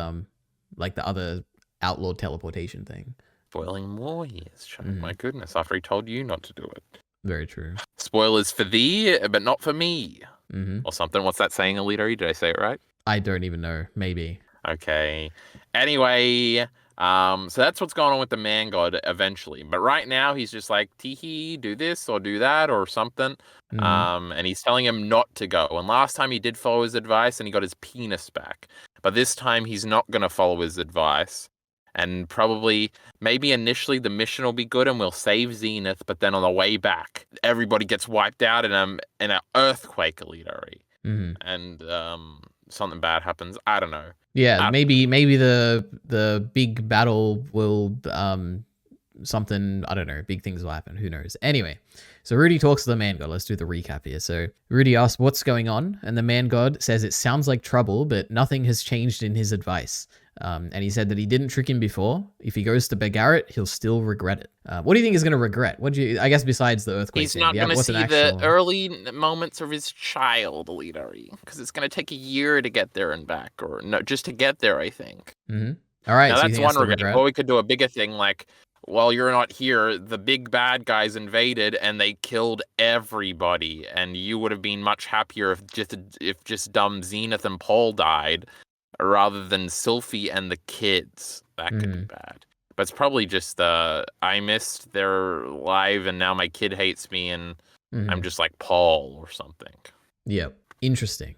like the other outlawed teleportation thing. Spoiling more, yes. My goodness, after he told you not to do it. Very true. Spoilers for thee, but not for me. Mm-hmm. Or something. What's that saying, EliteAri? Did I say it right? I don't even know. Maybe. Okay. Anyway, so that's what's going on with the man god eventually. But right now he's just like, teehee, do this or do that or something. Mm-hmm. And he's telling him not to go. And last time he did follow his advice and he got his penis back. But this time he's not gonna follow his advice. And probably maybe initially the mission will be good and we'll save Zenith, but then on the way back, everybody gets wiped out in an earthquake, EliteAri. Mm-hmm. And something bad happens. I don't know. Yeah, maybe the big battle will something, I don't know, big things will happen. Who knows? Anyway, so Rudy talks to the man god. Let's do the recap here. So Rudy asks what's going on, and the man god says it sounds like trouble, but nothing has changed in his advice. And he said that he didn't trick him before. If he goes to Begarit, he'll still regret it. What do you think he's going to regret? What do you? I guess besides the earthquake, he's not going to see actual... the early moments of his child, EliteAri, because it's going to take a year to get there and back, or no, just to get there. I think. Mm-hmm. All right, now so that's one regret. Or we could do a bigger thing, like, while you're not here, the big bad guys invaded and they killed everybody, and you would have been much happier if just dumb Zenith and Paul died, rather than Sylphie and the kids. That could be bad. But it's probably just I missed their live and now my kid hates me and I'm just like Paul or something. Yep. Interesting.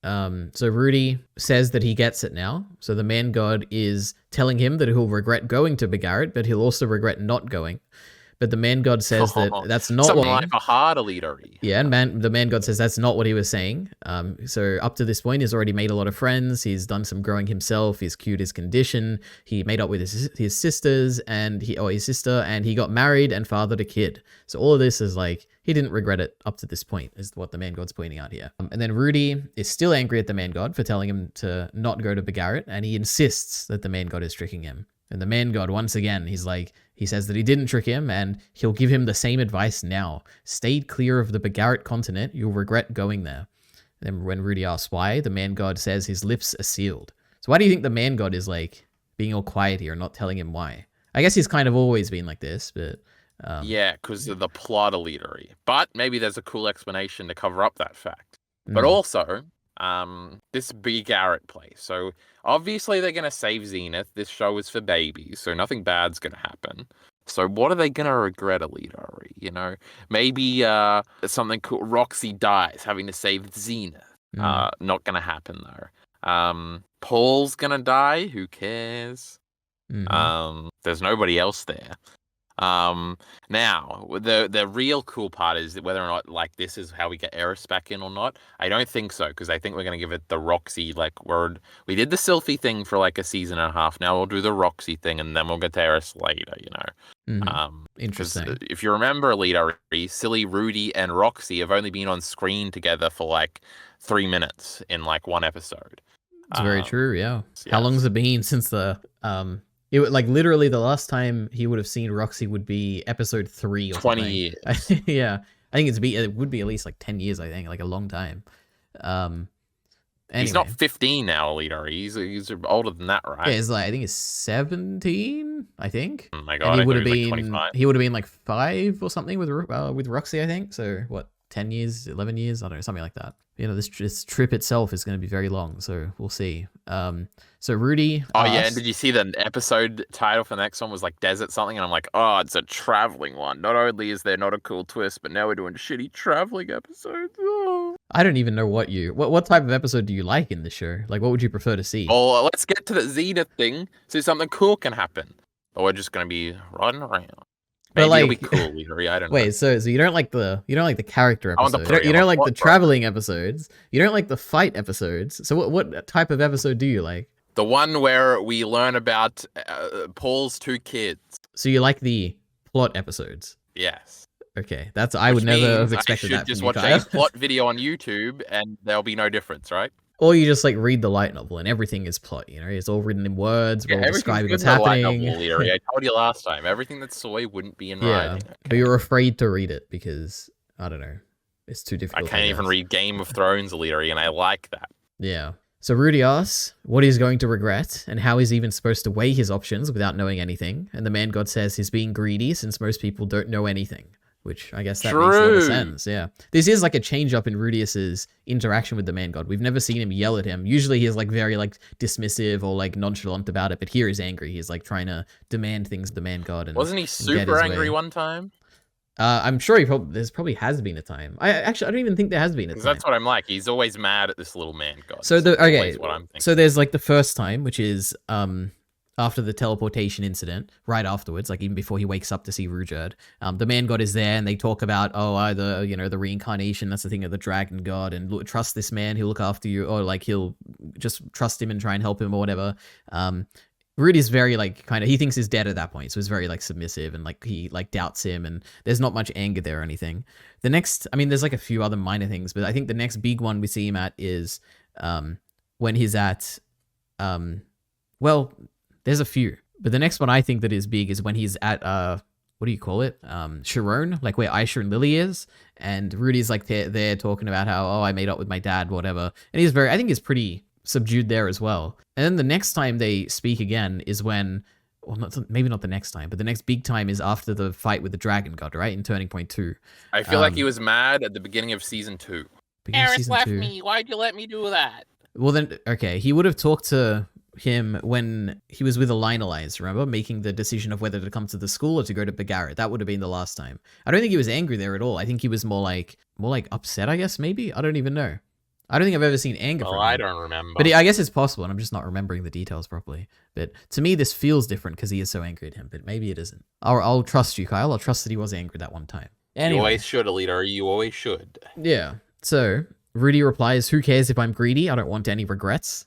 So Rudy says that he gets it now. So the man god is telling him that he'll regret going to Begarit, but he'll also regret not going. But the man god says that that's not something what like a hard EliteAri. Yeah, and the man god says that's not what he was saying. So up to this point, he's already made a lot of friends. He's done some growing himself. He's cured his condition. He made up with his sisters his sister, and he got married and fathered a kid. So all of this is like he didn't regret it up to this point, is what the man god's pointing out here. And then Rudy is still angry at the man god for telling him to not go to Begarit, and he insists that the man god is tricking him. And the man god, once again, he says that he didn't trick him, and he'll give him the same advice now. Stay clear of the Begarit continent. You'll regret going there. Then when Rudy asks why, the man god says his lips are sealed. So why do you think the man god is like being all quiet here and not telling him why? I guess he's kind of always been like this, but... yeah, because of the plot EliteAri. But maybe there's a cool explanation to cover up that fact. But also... this Begarit place. So obviously they're gonna save Zenith. This show is for babies, so nothing bad's gonna happen. So what are they gonna regret, EliteAri? You know, maybe something cool. Roxy dies having to save Zenith. Not gonna happen though. Paul's gonna die. Who cares? There's nobody else there. Now the real cool part is whether or not like this is how we get Eris back in or not. I don't think so, because I think we're gonna give it the Roxy word. We did the Sylphie thing for like a season and a half. Now we'll do the Roxy thing, and then we'll get to Eris later. You know. Interesting. If you remember, EliteAri, Silly, Rudy, and Roxy have only been on screen together for like 3 minutes in like one episode. It's very true. Yeah. Yes. How long has it been since the It would like literally the last time he would have seen Roxy would be episode 3 or 20 something. years. Yeah, I think it would be at least like 10 years. I think like a long time. Anyway. He's not 15 now, EliteAri. He's older than that, right? Yeah, it's like I think he's 17. I think. Oh my god, and he would have been like 5 or something with Roxy. I think so. What 10 years, 11 years? I don't know, something like that. You know, this trip itself is going to be very long, so we'll see. So Rudy. Oh yeah, and did you see the episode title for the next one was like Desert something? And I'm like, oh, it's a traveling one. Not only is there not a cool twist, but now we're doing shitty traveling episodes. Oh. I don't even know what type of episode do you like in the show? Like, what would you prefer to see? Oh, let's get to the Zenith thing so something cool can happen. Or we're just going to be running around. Maybe it'll be cool, EliteAri. I don't know. Wait, so you don't like the character episodes? You don't like the traveling traveling episodes? You don't like the fight episodes? So what type of episode do you like? The one where we learn about Paul's 2 kids. So you like the plot episodes? Yes. Okay, I would never have expected that. I should just watch a plot video on YouTube and there'll be no difference, right? Or you just like read the light novel and everything is plot, you know? It's all written in words, we're all describing what's happening. I told you last time, everything that's soy wouldn't be in writing. Okay. But you're afraid to read it because, I don't know, it's too difficult. I can't even read Game of Thrones, EliteAri, and I like that. Yeah. So Rudy asks what he's going to regret and how he's even supposed to weigh his options without knowing anything. And the man god says he's being greedy since most people don't know anything. which I guess that makes a lot of True. sense. Yeah, this is like a change up in Rudius's interaction with the man god. We've never seen him yell at him. Usually he's like very like dismissive or like nonchalant about it, but here he's angry. He's like trying to demand things of the man god. And Wasn't he get super his angry way. one time? I'm sure there's probably has been a time. I don't even think there has been a Because time. that's what I'm like. He's always mad at this little man god. So That's always what I'm thinking. so there's like the first time, which is after the teleportation incident, right afterwards, like even before he wakes up to see Ruijerd. The man god is there, and they talk about either the reincarnation, that's the thing of the dragon god, and trust this man, he'll look after you, or like he'll just trust him and try and help him or whatever. Rudy's very like he thinks he's dead at that point, so he's very like submissive and like he like doubts him, and there's not much anger there or anything. The next, I mean, there's like a few other minor things, but I think the next big one we see him at is when he's at well, there's a few, but the next one I think that is big is when he's at what do you call it? Sharon, like where Aisha and Lily is, and Rudy's like they're talking about how I made up with my dad, whatever, and I think he's pretty subdued there as well. And then the next time they speak again is when, well, maybe not the next time, but the next big time is after the fight with the dragon god, right? In Turning Point 2. I feel like he was mad at the beginning of season 2. Eris left me. Why'd you let me do that? Well then, okay, he would have talked to him when he was with EliteAri, remember? Making the decision of whether to come to the school or to go to Bagarit. That would have been the last time. I don't think he was angry there at all. I think he was more like upset, I guess, maybe? I don't even know. I don't think I've ever seen anger from him. I don't remember. But I guess it's possible, and I'm just not remembering the details properly. But to me, this feels different because he is so angry at him, but maybe it isn't. I'll trust you, Kyle. I'll trust that he was angry that one time. Anyway. You always should, EliteAri. You always should. Yeah. So, Rudy replies, "Who cares if I'm greedy? I don't want any regrets."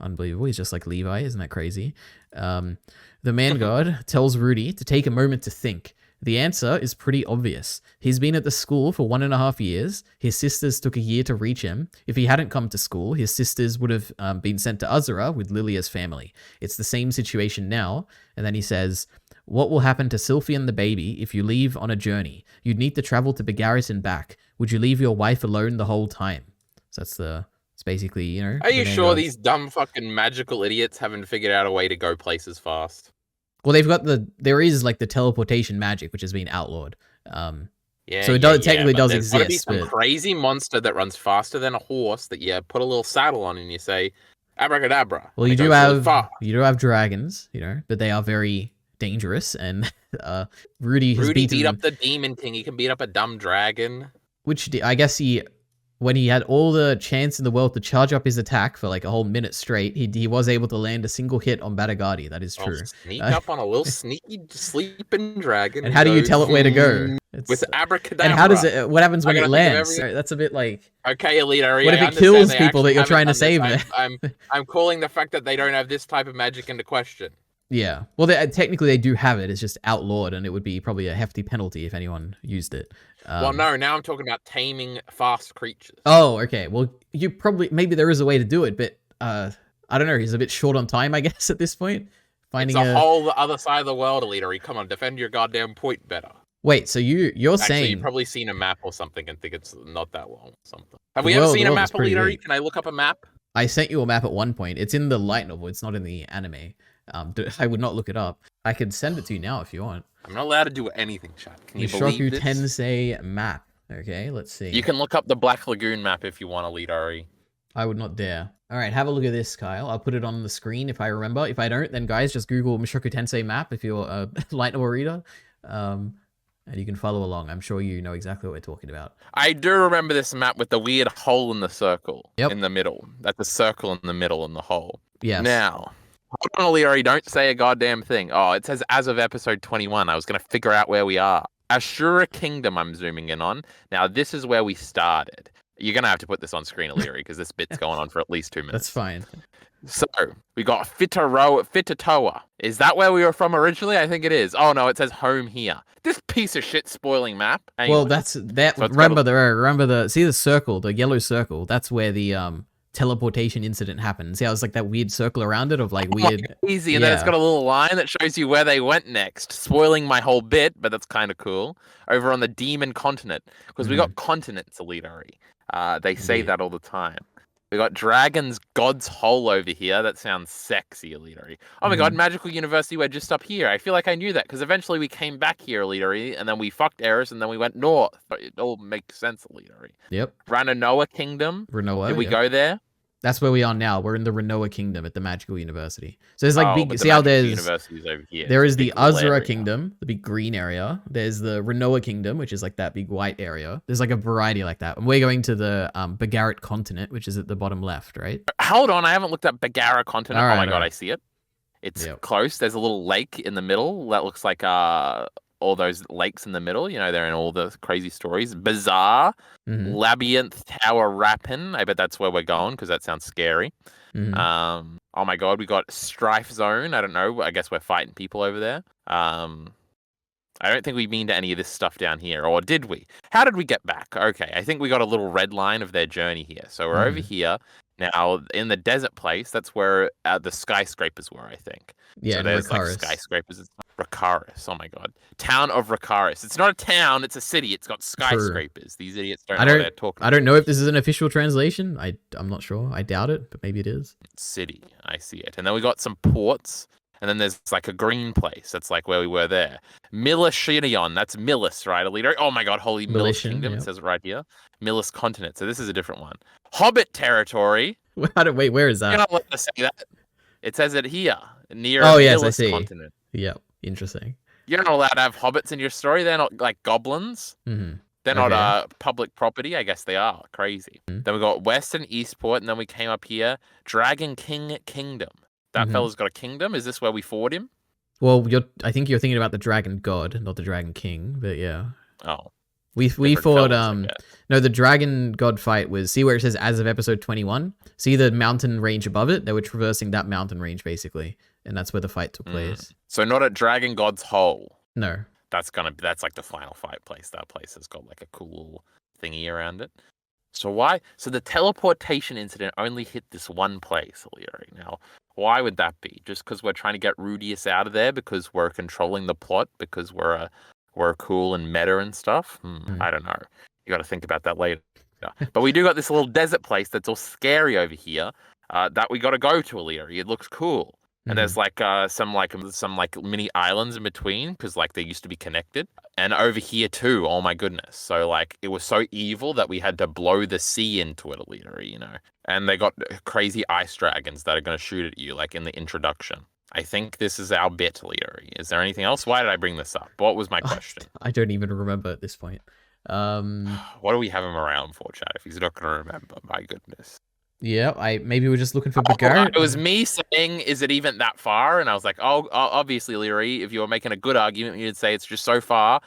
Unbelievable. He's just like Levi. Isn't that crazy? The man god tells Rudy to take a moment to think. The answer is pretty obvious. He's been at the school for 1.5 years. His sisters took a year to reach him. If he hadn't come to school, his sisters would have been sent to Azura with Lilia's family. It's the same situation now. And then he says, "What will happen to Sylphie and the baby if you leave on a journey? You'd need to travel to Bagarit and back. Would you leave your wife alone the whole time?" So it's basically, Are you sure these dumb fucking magical idiots haven't figured out a way to go places fast? Well, there is like the teleportation magic, which has been outlawed. So it technically does exist. There's gotta be some crazy monster that runs faster than a horse that you put a little saddle on and you say, abracadabra. Well, you do have dragons, but they are very dangerous, and Rudy beat up the Demon King. He can beat up a dumb dragon. Which I guess when he had all the chance in the world to charge up his attack for like a whole minute straight, he was able to land a single hit on Batagati. That is true. Sneak up on a little sneaky sleeping dragon. And how do you tell it where to go? With abracadabra. And how does it? What happens when it lands? That's a bit like. Okay, EliteAri. What if it kills people that you're trying to save? I'm calling the fact that they don't have this type of magic into question. Yeah. Well, technically they do have it. It's just outlawed, and it would be probably a hefty penalty if anyone used it. Well, no. Now I'm talking about taming fast creatures. Oh, okay. Well, maybe there is a way to do it, but I don't know. He's a bit short on time, I guess, at this point. It's a whole other side of the world, EliteAri. Come on, defend your goddamn point better. Wait, so you're saying you've probably seen a map or something and think it's not that long or something. Have we ever seen a map, EliteAri? Can I look up a map? I sent you a map at one point. It's in the light novel. It's not in the anime. I would not look it up. I could send it to you now if you want. I'm not allowed to do anything, chat. Can you believe this? Mushoku Tensei map. Okay, let's see. You can look up the Black Lagoon map if you want, EliteAri. I would not dare. All right, have a look at this, Kyle. I'll put it on the screen if I remember. If I don't, then guys, just Google Mushoku Tensei map if you're a light novel reader. And you can follow along. I'm sure you know exactly what we're talking about. I do remember this map with the weird hole in the circle in the middle. That's a circle in the middle and the hole. Yes. Now, hold on, EliteAri, don't say a goddamn thing. Oh, it says as of episode 21. I was going to figure out where we are. Ashura Kingdom I'm zooming in on. Now, this is where we started. You're going to have to put this on screen, EliteAri, because this bit's going on for at least 2 minutes. That's fine. So, we got Fitatoa. Is that where we were from originally? I think it is. Oh, no, it says home here. This piece of shit spoiling map. Anyway, well, that's that. So remember the see the circle, the yellow circle. That's where the teleportation incident happened. See how it's like that weird circle around it of like weird. Easy, and then it's got a little line that shows you where they went next. Spoiling my whole bit, but that's kind of cool. Over on the Demon Continent, because we got continents, EliteAri. They say that all the time. We got Dragon's God's Hole over here. That sounds sexy, EliteAri. Oh my god, Magical University, we're just up here. I feel like I knew that because eventually we came back here, EliteAri, and then we fucked Eris, and then we went north. But it all makes sense, EliteAri. Yep. Ranoa Kingdom. Renoa. Did we go there? That's where we are now. We're in the Renoa Kingdom at the Magical University. So there's like big. But See how there's university's over here. there is It's a the big little Azura area. Kingdom, the big green area. There's the Renoa Kingdom, which is like that big white area. There's like a variety like that. And we're going to the Bagarit continent, which is at the bottom left, right? Hold on, I haven't looked up Bagara continent. All right, oh my god, all right. I see it. It's Yep. close. There's a little lake in the middle that looks like all those lakes in the middle. You know, they're in all the crazy stories. Bazaar, Mhm. Labyrinth Tower Rapin. I bet that's where we're going because that sounds scary. Mhm. Oh my god, we got Strife Zone. I don't know. I guess we're fighting people over there. I don't think we've been to any of this stuff down here, or did we? How did we get back? Okay, I think we got a little red line of their journey here. So we're over here. Now, in the desert place, that's where the skyscrapers were, I think. Yeah, so and there's like Rakaris. skyscrapers. It's Rakaris. Oh my god. Town of Rakaris. It's not a town, it's a city. It's got skyscrapers. These idiots don't know what they're talking I don't know if this is an official translation. I'm not sure. I doubt it, but maybe it is. City. I see it. And then we got some ports. And then there's like a green place. That's like where we were there. Milishinion. That's Milis, right? EliteAri. Oh my god, holy Milis Kingdom. Yep. It says it right here. Milis Continent. So this is a different one. Hobbit territory. Wait, where is that? You're not allowed to say that. It says it here, near yes, Milis I see. Continent. Yep, interesting. You're not allowed to have hobbits in your story. They're not like goblins. Mm-hmm. They're not public property. I guess they are. Crazy. Mm-hmm. Then we got West and Eastport, and then we came up here. Dragon King Kingdom. That fella's got a kingdom. Is this where we fought him? Well, I think you're thinking about the Dragon God, not the Dragon King, but yeah. Oh. We fought no, the Dragon God fight was, see where it says as of episode 21? See the mountain range above it? They were traversing that mountain range basically, and that's where the fight took place. So not at Dragon God's Hole. No. That's like the final fight place. That place has got like a cool thingy around it. So why? So the teleportation incident only hit this one place, EliteAri. Now, why would that be? Just because we're trying to get Rudius out of there because we're controlling the plot because we're cool and meta and stuff? I don't know. You got to think about that later. But we do got this little desert place that's all scary over here that we got to go to, EliteAri. It looks cool. And there's like some mini islands in between because like they used to be connected. And over here too, oh my goodness. So like it was so evil that we had to blow the sea into it, EliteAri, you know. And they got crazy ice dragons that are going to shoot at you like in the introduction. I think this is our bit, EliteAri. Is there anything else? Why did I bring this up? What was my question? I don't even remember at this point. What do we have him around for, Chad? If he's not going to remember, my goodness. Yeah, maybe we're just looking for Bagarit. It was me saying, is it even that far? And I was like, obviously, EliteAri, if you were making a good argument, you'd say it's just so far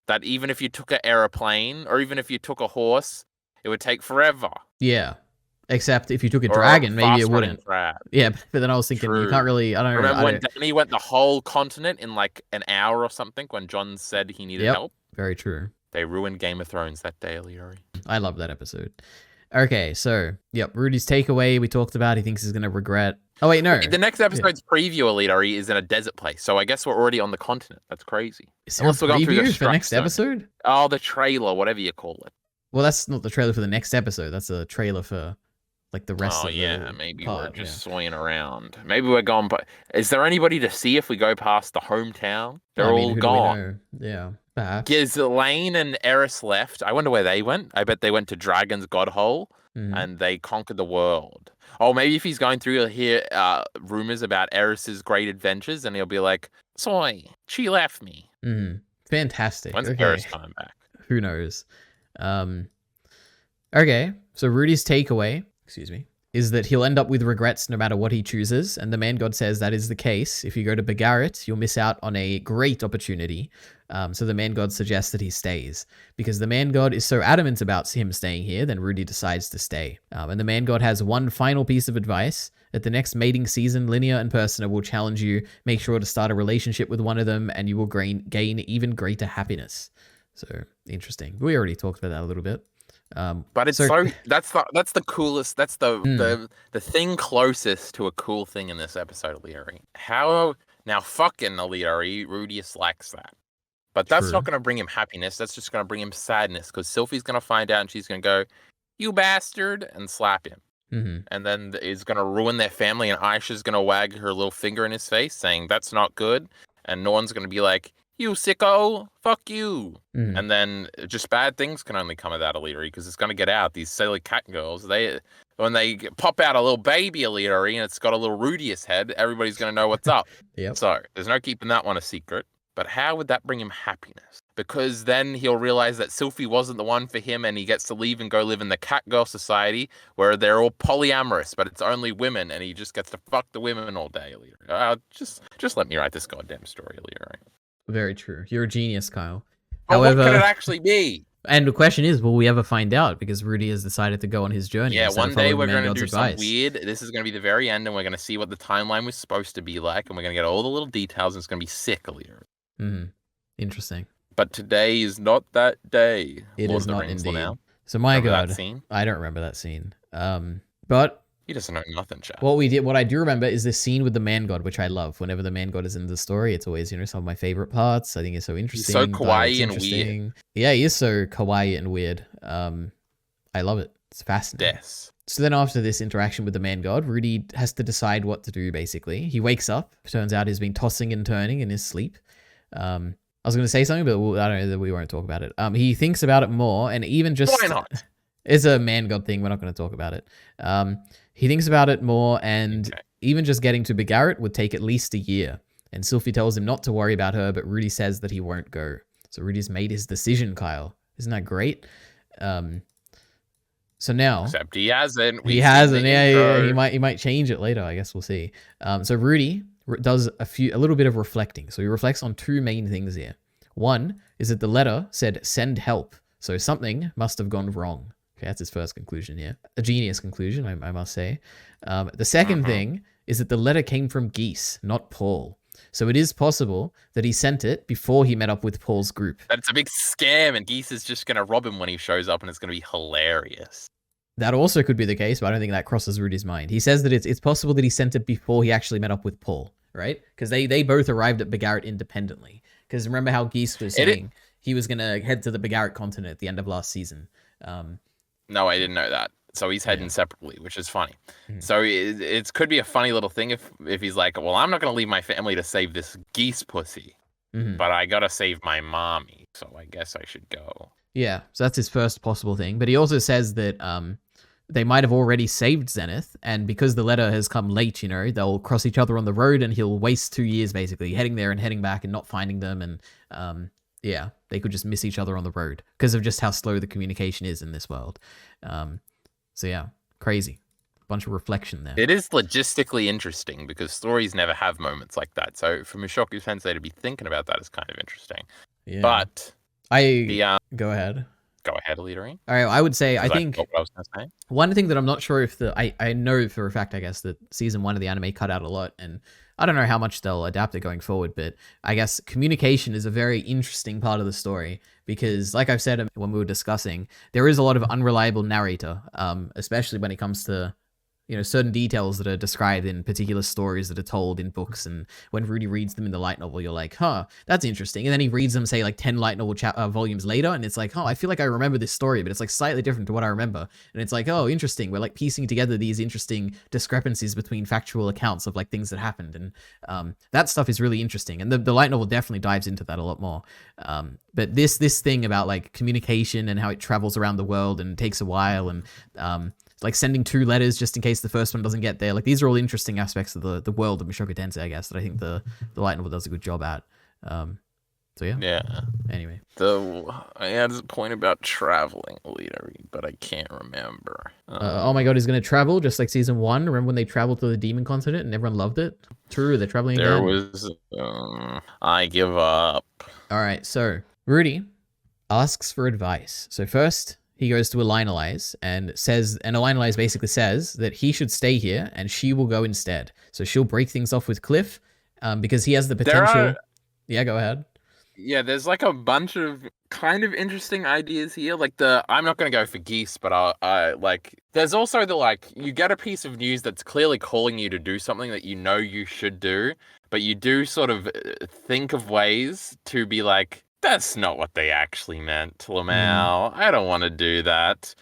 that even if you took an aeroplane or even if you took a horse, it would take forever. Yeah. Except if you took a dragon, maybe it wouldn't. Yeah, but then I was thinking, you can't really, I don't know. Remember when Danny went the whole continent in like an hour or something when John said he needed help? Very true. They ruined Game of Thrones that day, EliteAri. I love that episode. Okay, so, yep, Rudy's takeaway we talked about. He thinks he's going to regret. Oh, wait, no. The next episode's preview, EliteAri, is in a desert place. So I guess we're already on the continent. That's crazy. Is there a preview for the next episode? Oh, the trailer, whatever you call it. Well, that's not the trailer for the next episode. That's a trailer for, like, the rest of the maybe we're just swinging around. Maybe we're gone, but is there anybody to see if we go past the hometown? They're all gone. Yeah, perhaps. Ghislaine and Eris left. I wonder where they went. I bet they went to Dragon's God Hole and they conquered the world. Oh, maybe if he's going through, he'll hear rumors about Eris's great adventures and he'll be like, Soy, she left me. Fantastic. When's Eris coming back? Who knows? Okay, so Rudy's takeaway, is that he'll end up with regrets no matter what he chooses, and the man god says that is the case. If you go to Bagarit, you'll miss out on a great opportunity. So the man god suggests that he stays. Because the man god is so adamant about him staying here, then Rudy decides to stay. And the man god has one final piece of advice. At the next mating season, Linear and Persona will challenge you. Make sure to start a relationship with one of them, and you will gain even greater happiness. So, interesting. We already talked about that a little bit. But it's that's the coolest, that's the thing closest to a cool thing in this episode, EliteAri. Now fucking EliteAri, Rudius likes that. But that's not going to bring him happiness, that's just going to bring him sadness, because Sylphie's going to find out and she's going to go, you bastard, and slap him. and then is going to ruin their family, and Aisha's going to wag her little finger in his face saying, that's not good. And Norn's going to be like, you sicko, fuck you. And then just bad things can only come of that EliteAri, because it's going to get out. These silly cat girls, when they pop out a little baby EliteAri and it's got a little Rudius head, everybody's going to know what's up. Yep. So there's no keeping that one a secret. But how would that bring him happiness? Because then he'll realize that Sylphie wasn't the one for him, and he gets to leave and go live in the Catgirl Society, where they're all polyamorous, but it's only women, and he just gets to fuck the women all day. Just let me write this goddamn story, EliteAri. Very true. You're a genius, Kyle. Oh, however, what could it actually be? And the question is, will we ever find out? Because Rudy has decided to go on his journey. Yeah, one day we're going to do something weird. This is going to be the very end, and we're going to see what the timeline was supposed to be like, and we're going to get all the little details, and it's going to be sick, EliteAri. Interesting. But today is not that day. It is not indeed. So my God, I don't remember that scene. But he doesn't know nothing, Chad. What I do remember is this scene with the man god, which I love. Whenever the man god is in the story, it's always, some of my favorite parts. I think it's so interesting. He's so kawaii and weird. Yeah, he is so kawaii and weird. I love it. It's fascinating. Yes. So then after this interaction with the man god, Rudy has to decide what to do, basically. He wakes up. Turns out he's been tossing and turning in his sleep. I was going to say something, but I don't know, we won't talk about it. He thinks about it more, and even just... Why not? It's a man god thing. We're not going to talk about it. He thinks about it more, and even just getting to Begarrett would take at least a year. And Sylphie tells him not to worry about her, but Rudy says that he won't go. So Rudy's made his decision, Kyle. Isn't that great? So now... Except he hasn't. He hasn't. Yeah. He might change it later. I guess we'll see. So Rudy does a little bit of reflecting. So he reflects on two main things here. One is that the letter said send help. So something must have gone wrong. Okay, that's his first conclusion here. A genius conclusion, I must say. The second thing is that the letter came from Geese, not Paul. So it is possible that he sent it before he met up with Paul's group. That's a big scam, and Geese is just going to rob him when he shows up, and it's going to be hilarious. That also could be the case, but I don't think that crosses Rudy's mind. He says that it's possible that he sent it before he actually met up with Paul, right? Because they both arrived at Begarrett independently. Because remember how Geese was saying he was going to head to the Begarrett continent at the end of last season. No, I didn't know that. So he's heading separately, which is funny. So it could be a funny little thing if he's like, well, I'm not going to leave my family to save this Geese pussy, but I got to save my mommy, so I guess I should go. Yeah, so that's his first possible thing. But he also says that they might have already saved Zenith, and because the letter has come late, they'll cross each other on the road, and he'll waste 2 years basically heading there and heading back and not finding them, and yeah, they could just miss each other on the road because of just how slow the communication is in this world. So yeah, crazy. Bunch of reflection there. It is logistically interesting because stories never have moments like that. So for Mushoku Tensei to be thinking about that is kind of interesting. Yeah. But go ahead. Go ahead, EliteAri. All right, I would say, I think what I was going to say. One thing that I'm not sure if I know for a fact, I guess, that season 1 of the anime cut out a lot, and I don't know how much they'll adapt it going forward, but I guess communication is a very interesting part of the story because, like I've said when we were discussing, there is a lot of unreliable narrator, especially when it comes to certain details that are described in particular stories that are told in books. And when Rudy reads them in the light novel, you're like, huh, that's interesting. And then he reads them, say, like 10 light novel volumes later, and it's like, oh, I feel like I remember this story, but it's like slightly different to what I remember. And it's like, oh, interesting. We're like piecing together these interesting discrepancies between factual accounts of like things that happened. And that stuff is really interesting. And the light novel definitely dives into that a lot more. But this thing about like communication and how it travels around the world and takes a while, and like sending 2 letters just in case the first one doesn't get there. Like these are all interesting aspects of the world of Mushoku Tensei, I guess, that I think the light novel does a good job at. So yeah. Yeah. Anyway. I had a point about traveling, EliteAri, but I can't remember. Oh my god, he's going to travel just like season 1. Remember when they traveled to the demon continent and everyone loved it? True, they're traveling again. There was... I give up. All right, so Rudy asks for advice. So first... he goes to EliteAri and EliteAri basically says that he should stay here and she will go instead. So she'll break things off with Cliff because he has the potential. Yeah, go ahead. Yeah, there's like a bunch of kind of interesting ideas here. Like I'm not going to go for Geese, but I there's also you get a piece of news that's clearly calling you to do something that you should do, but you do sort of think of ways to be like, that's not what they actually meant, Lamau. I don't want to do that.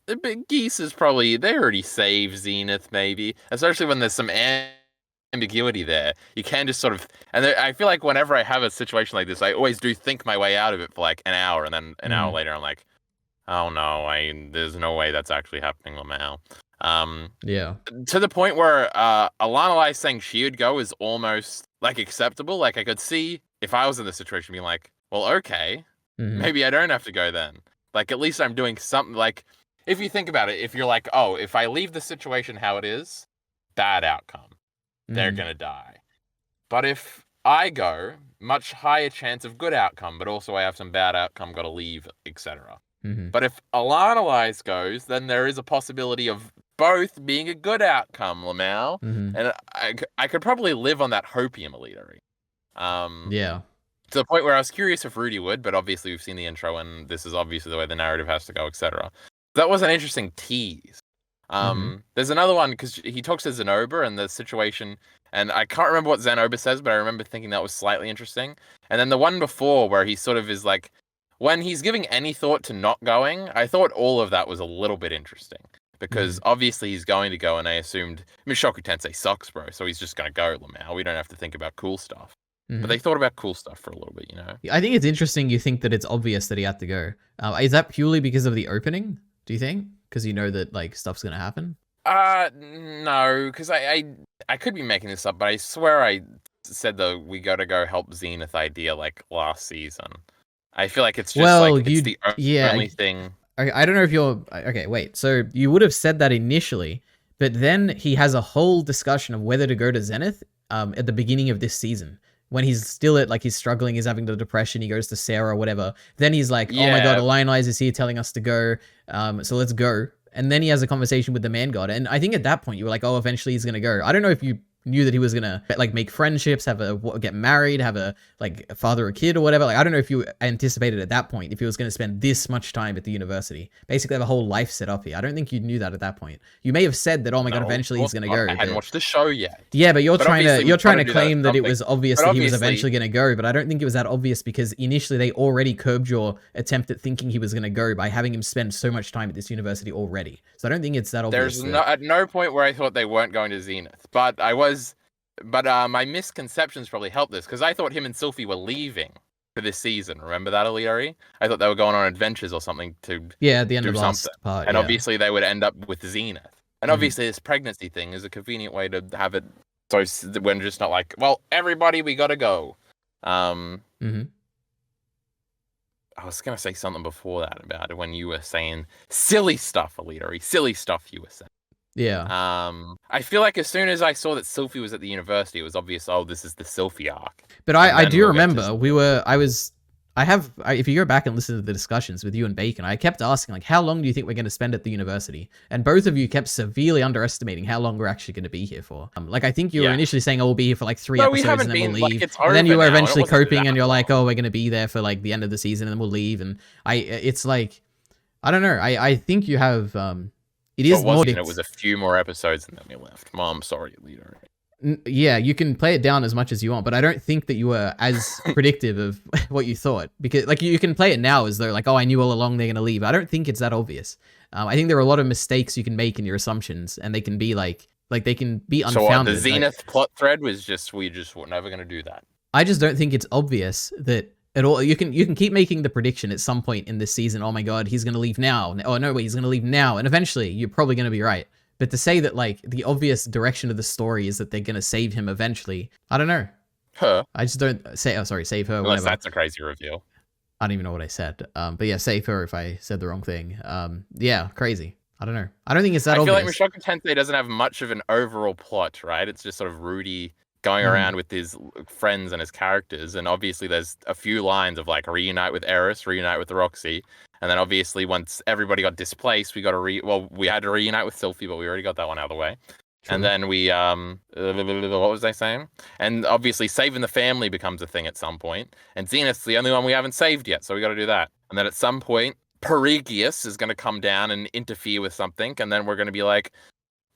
the big geese is probably they already saved Zenith, maybe, especially when there's some ambiguity there. You can just sort of, and I feel like whenever I have a situation like this, I always do think my way out of it for like an hour, and then an hour later, I'm like, oh no, there's no way that's actually happening, Lamau. Yeah. To the point where Alana saying she would go is almost like acceptable. Like I could see if I was in this situation being like, well, okay, maybe I don't have to go then. Like at least I'm doing something. Like if you think about it, if you're like, oh, if I leave the situation how it is, bad outcome. They're gonna die. But if I go, much higher chance of good outcome, but also I have some bad outcome, gotta leave, etc. But if Alana goes, then there is a possibility of both being a good outcome, Lamau. And I could probably live on that hopium, EliteAri. Yeah. To the point where I was curious if Rudy would, but obviously we've seen the intro and this is obviously the way the narrative has to go, etc. That was an interesting tease. There's another one because he talks to Zenoba and the situation, and I can't remember what Zenoba says, but I remember thinking that was slightly interesting. And then the one before where he sort of is like, when he's giving any thought to not going, I thought all of that was a little bit interesting. Because obviously he's going to go, and I assumed Mushoku Tensei sucks, bro. So he's just going to go, Lamau. We don't have to think about cool stuff. But they thought about cool stuff for a little bit, you know? I think it's interesting you think that it's obvious that he had to go. Is that purely because of the opening, do you think? Because you know that like stuff's going to happen? No, because I could be making this up, but I swear I said the we gotta go help Zenith idea like last season. I feel like it's just it's the only thing. I don't know if you're okay. Wait, so you would have said that initially, but then he has a whole discussion of whether to go to Zenith at the beginning of this season when he's still at like he's struggling, he's having the depression. He goes to Sarah or whatever. Then he's like, oh my god, EliteAri is here telling us to go. So let's go. And then he has a conversation with the man god. And I think at that point you were like, oh, eventually he's gonna go. I don't know if you knew that he was gonna like make friendships, get married, have a father a kid or whatever. Like I don't know if you anticipated at that point if he was gonna spend this much time at the university, basically have a whole life set up here. I don't think you knew that at that point. You may have said that, oh my god, eventually he's gonna go. I hadn't watched the show yet. Yeah, but you're trying to claim that it was obvious that he was eventually gonna go, but I don't think it was that obvious because initially they already curbed your attempt at thinking he was gonna go by having him spend so much time at this university already. So I don't think it's that obvious. There's at no point where I thought they weren't going to Zenith, but my misconceptions probably helped this because I thought him and Sylphie were leaving for this season. Remember that, EliteAri? I thought they were going on adventures or something to at the end of the last part, and obviously they would end up with Zenith. And obviously this pregnancy thing is a convenient way to have it so when just not like, well, everybody, we gotta go. I was gonna say something before that about it when you were saying silly stuff, EliteAri, silly stuff you were saying. Yeah. I feel like as soon as I saw that Sylphie was at the university, it was obvious, oh, this is the Sylphie arc. But I do remember if you go back and listen to the discussions with you and Bacon, I kept asking, like, how long do you think we're going to spend at the university? And both of you kept severely underestimating how long we're actually going to be here for. Like, I think you were initially saying, oh, we'll be here for like 3 episodes and then we'll leave. And then you were eventually coping and you're like, oh, we're going to be there for like the end of the season and then we'll leave. And it's like, I don't know. I think you have, it is more. It was a few more episodes and then we left. Mom, sorry, leader. Yeah, you can play it down as much as you want, but I don't think that you were as predictive of what you thought because, like, you can play it now as though, like, oh, I knew all along they're gonna leave. I don't think it's that obvious. I think there are a lot of mistakes you can make in your assumptions, and they can be like they can be unfounded. So the Zenith plot thread was we were never gonna do that. I just don't think it's obvious that at all. You can keep making the prediction at some point in this season. Oh my god, he's gonna leave now. Oh no, wait, he's gonna leave now, and eventually you're probably gonna be right. But to say that, like, the obvious direction of the story is that they're going to save him eventually, I don't know. Her. I just don't say, oh, sorry, save her. Unless whatever. That's a crazy reveal. I don't even know what I said. But yeah, save her if I said the wrong thing. Yeah, crazy. I don't know. I don't think it's that obvious. I feel like Mushoku Tensei doesn't have much of an overall plot, right? It's just sort of Rudy going around with his friends and his characters. And obviously there's a few lines of, like, reunite with Eris, reunite with Roxy. And then obviously once everybody got displaced, we got to we had to reunite with Sylphie, but we already got that one out of the way. True. And then we what was I saying? And obviously saving the family becomes a thing at some point. And Zenith's the only one we haven't saved yet, so we got to do that. And then at some point, Perigius is going to come down and interfere with something, and then we're going to be like,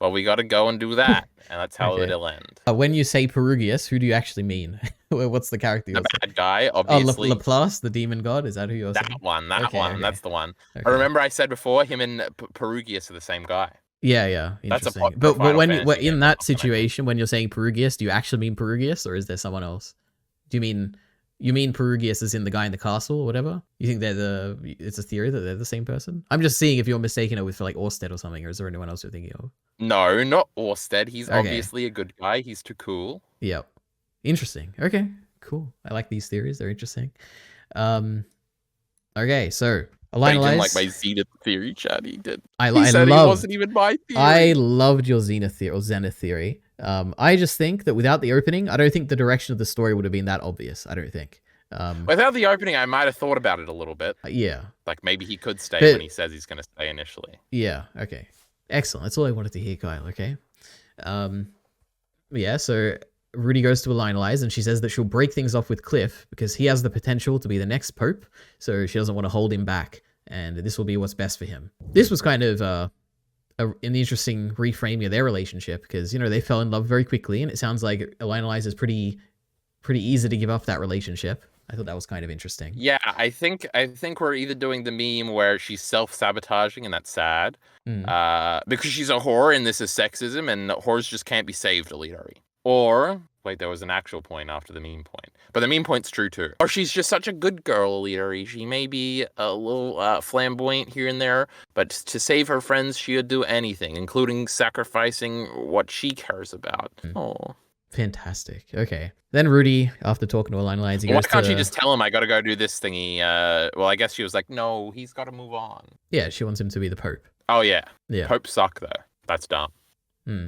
Well, we got to go and do that, and that's how Okay. it'll end. When you say Perugius, who do you actually mean? What's the character The you're saying? bad guy, Oh, obviously. Laplace, the demon god. Is that who you're That saying? one, Okay. that's the one. Okay. I remember I said before, him and Perugius are the same guy. Yeah. That's a Interesting. popular But Final when you Fantasy game in I'm that not gonna name. situation, when you're saying Perugius, do you actually mean Perugius, or is there someone else? Do you mean Perugius as in the guy in the castle or whatever? You think it's a theory that they're the same person? I'm just seeing if you're mistaking it with like Orsted or something, or is there anyone else you're thinking of? No, not Orsted. He's Okay. obviously a good guy. He's too cool. Yep. Interesting. Okay. Cool. I like these theories. They're interesting. Okay, so They didn't EliteAri's. like my Zenith theory, Chad. He did. He said loved, it wasn't even my theory. I loved your Zenith theory. I just think that without the opening, I don't think the direction of the story would have been that obvious. I don't think. Without the opening, I might have thought about it a little bit. Yeah. Like maybe he could stay But- when he says he's going to stay initially. Yeah. Okay. Excellent. That's all I wanted to hear, Kyle. Okay. Yeah. So Rudy goes to EliteAri and she says that she'll break things off with Cliff because he has the potential to be the next pope. So she doesn't want to hold him back, and this will be what's best for him. This was kind of an interesting reframing of their relationship because they fell in love very quickly, and it sounds like EliteAri is pretty easy to give up that relationship. I thought that was kind of interesting. Yeah, I think we're either doing the meme where she's self-sabotaging and that's sad, because she's a whore and this is sexism and whores just can't be saved, EliteAri. Or wait, there was an actual point after the meme point, but the meme point's true too. Or she's just such a good girl, EliteAri. She may be a little flamboyant here and there, but to save her friends, she would do anything, including sacrificing what she cares about. Oh. Fantastic. Okay. Then Rudy, after talking to EliteAri, he goes Why can't to... she just tell him I gotta go do this thingy? Well, I guess she was like, no, he's gotta move on. Yeah, she wants him to be the Pope. Oh yeah. Yeah. Popes suck though. That's dumb.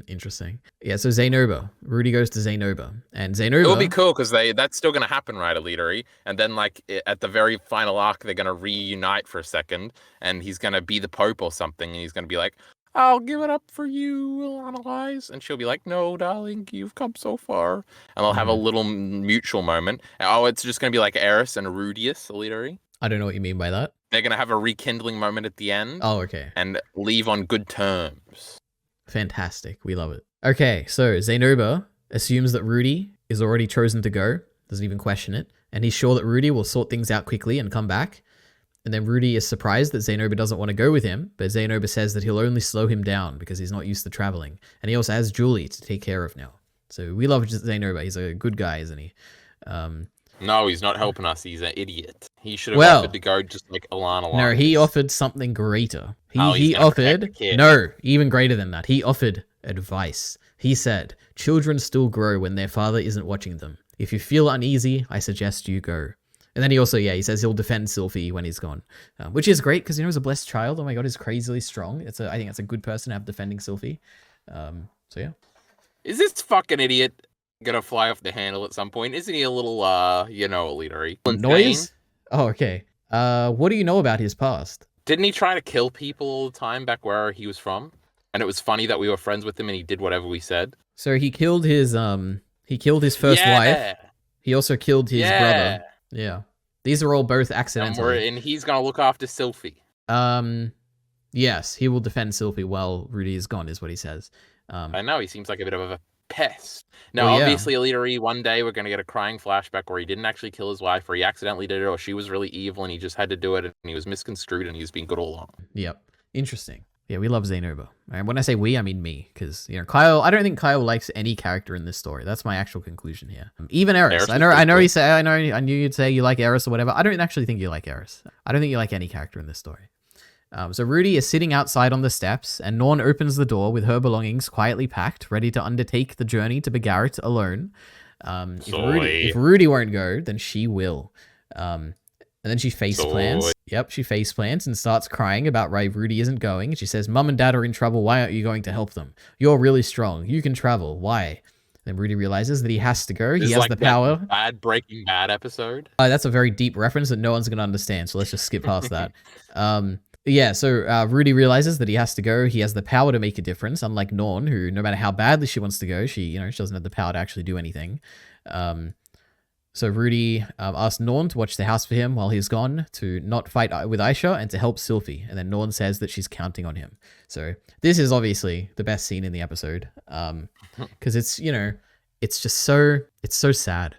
Interesting. Yeah, so Zainoba. Rudy goes to Zainoba. And Zainoba... It'll be cool because that's still gonna happen, right, EliteAri? And then like at the very final arc, they're gonna reunite for a second, and he's gonna be the Pope or something, and he's gonna be like, I'll give it up for you, EliteAri. And she'll be like, no, darling, you've come so far. And they'll have a little mutual moment. Oh, it's just going to be like Eris and Rudius, EliteAri. I don't know what you mean by that. They're going to have a rekindling moment at the end. Oh, okay. And leave on good terms. Fantastic. We love it. Okay, so Zainoba assumes that Rudy is already chosen to go. Doesn't even question it. And he's sure that Rudy will sort things out quickly and come back. And then Rudy is surprised that Zainoba doesn't want to go with him, but Zainoba says that he'll only slow him down because he's not used to traveling. And he also has Julie to take care of now. So we love Zainoba. He's a good guy, isn't he? No, he's not helping us. He's an idiot. He should have offered to go just like EliteAri. No, he offered something greater. He offered... No, even greater than that. He offered advice. He said, children still grow when their father isn't watching them. If you feel uneasy, I suggest you go. And then he also, he says he'll defend Sylphie when he's gone, which is great because he's a blessed child. Oh my god, he's crazily strong. I think that's a good person to have defending Sylphie. So yeah. Is this fucking idiot gonna fly off the handle at some point? Isn't he a little, EliteAri? Noise? Oh, okay. What do you know about his past? Didn't he try to kill people all the time back where he was from? And it was funny that we were friends with him and he did whatever we said. So he killed his first wife. He also killed his brother. Yeah. These are all both accidental. And he's going to look after Sylphie. Yes, he will defend Sylphie while Rudy is gone, is what he says. I know, he seems like a bit of a pest. Now, obviously, EliteAri, one day we're going to get a crying flashback where he didn't actually kill his wife, or he accidentally did it, or she was really evil and he just had to do it, and he was misconstrued and he's been good all along. Yep. Interesting. Yeah, we love Zainoba. And when I say we, I mean me, because Kyle. I don't think Kyle likes any character in this story. That's my actual conclusion here. Even Eris. I knew you'd say you like Eris or whatever. I don't actually think you like Eris. I don't think you like any character in this story. So Rudy is sitting outside on the steps, and Norn opens the door with her belongings quietly packed, ready to undertake the journey to Begarit alone. If Rudy won't go, then she will. And then she face plants. Yep, she face plants and starts crying about why Rudy isn't going. She says, Mum and Dad are in trouble. Why aren't you going to help them? You're really strong. You can travel. Why? Then Rudy realizes that he has to go. He has the power. Bad Breaking Bad episode. That's a very deep reference that no one's going to understand. So let's just skip past that. So Rudy realizes that he has to go. He has the power to make a difference, unlike Norn, who no matter how badly she wants to go, she doesn't have the power to actually do anything. So Rudy asked Norn to watch the house for him while he's gone, to not fight with Aisha, and to help Sylphie. And then Norn says that she's counting on him. So this is obviously the best scene in the episode, because it's, you know, it's just so sad